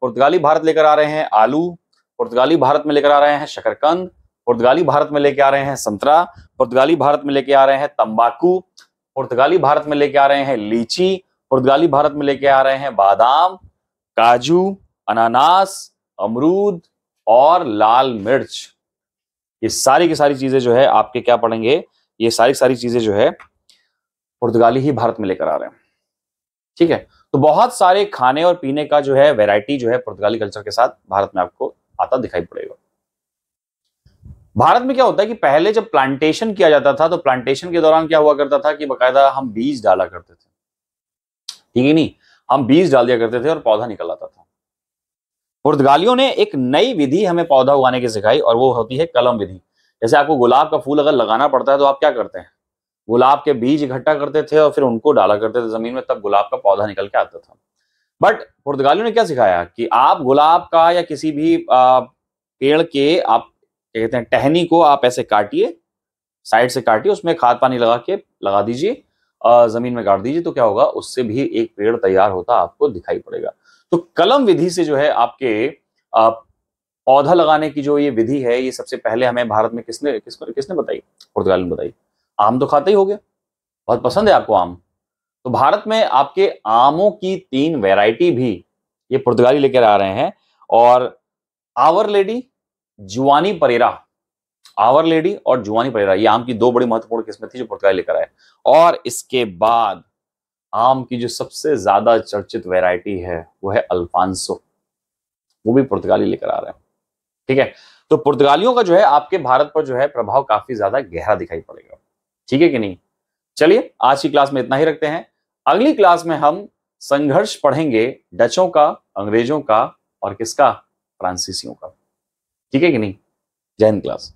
Speaker 1: पुर्तगाली भारत लेकर आ रहे हैं आलू, पुर्तगाली भारत में लेकर आ रहे हैं शकरकंद, पुर्तगाली भारत में लेके आ रहे हैं संतरा, पुर्तगाली भारत में लेके आ रहे हैं तंबाकू, पुर्तगाली भारत में लेके आ रहे हैं लीची, पुर्तगाली भारत में लेके आ रहे हैं बादाम, काजू, अनानास, अमरूद और लाल मिर्च। ये सारी की सारी चीजें जो है आपके क्या पढ़ेंगे, ये सारी सारी चीजें जो है पुर्तगाली ही भारत में लेकर आ रहे हैं। ठीक है, तो बहुत सारे खाने और पीने का जो है वैरायटी जो है पुर्तगाली कल्चर के साथ भारत में आपको आता दिखाई पड़ेगा। भारत में क्या होता है कि पहले जब प्लांटेशन किया जाता था तो प्लांटेशन के दौरान क्या हुआ करता था कि बकायदा हम बीज डाला करते थे, ठीक है नहीं, हम बीज डाल दिया करते थे और पौधा निकल आता था। पुर्तगालियों ने एक नई विधि हमें पौधा उगाने की सिखाई और वो होती है कलम विधि। जैसे आपको गुलाब का फूल अगर लगाना पड़ता है तो आप क्या करते हैं, गुलाब के बीज इकट्ठा करते थे और फिर उनको डाला करते थे जमीन में, तब गुलाब का पौधा निकल के आता था। बट पुर्तगालियों ने क्या सिखाया कि आप गुलाब का या किसी भी पेड़ के आप क्या कहते हैं टहनी को आप ऐसे काटिए, साइड से काटिए, उसमें खाद पानी लगा दीजिए, जमीन में गाड़ दीजिए, तो क्या होगा, उससे भी एक पेड़ तैयार होता आपको दिखाई पड़ेगा। तो कलम विधि से जो है आपके पौधा लगाने की जो ये विधि है, ये सबसे पहले हमें भारत में किसने बताई, पुर्तगाल ने बताई। आम तो खाते ही हो गया, बहुत पसंद है आपको आम, तो भारत में आपके आमों की 3 वैरायटी भी ये पुर्तगाली लेकर आ रहे हैं। और आवर लेडी, जुआनी परेरा, आवर लेडी और जुआनी परेरा, ये आम की 2 बड़ी महत्वपूर्ण किस्में थी जो पुर्तगाली लेकर आए। और इसके बाद आम की जो सबसे ज्यादा चर्चित वैरायटी है वो है अल्फांसो, वो भी पुर्तगाली लेकर आ रहे हैं। ठीक है, तो पुर्तगालियों का जो है आपके भारत पर जो है प्रभाव काफी ज्यादा गहरा दिखाई पड़ेगा। ठीक है कि नहीं। चलिए आज की क्लास में इतना ही रखते हैं। अगली क्लास में हम संघर्ष पढ़ेंगे डचों का, अंग्रेजों का और किसका, फ्रांसीसियों का। ठीक है कि नहीं। जय हिंद क्लास।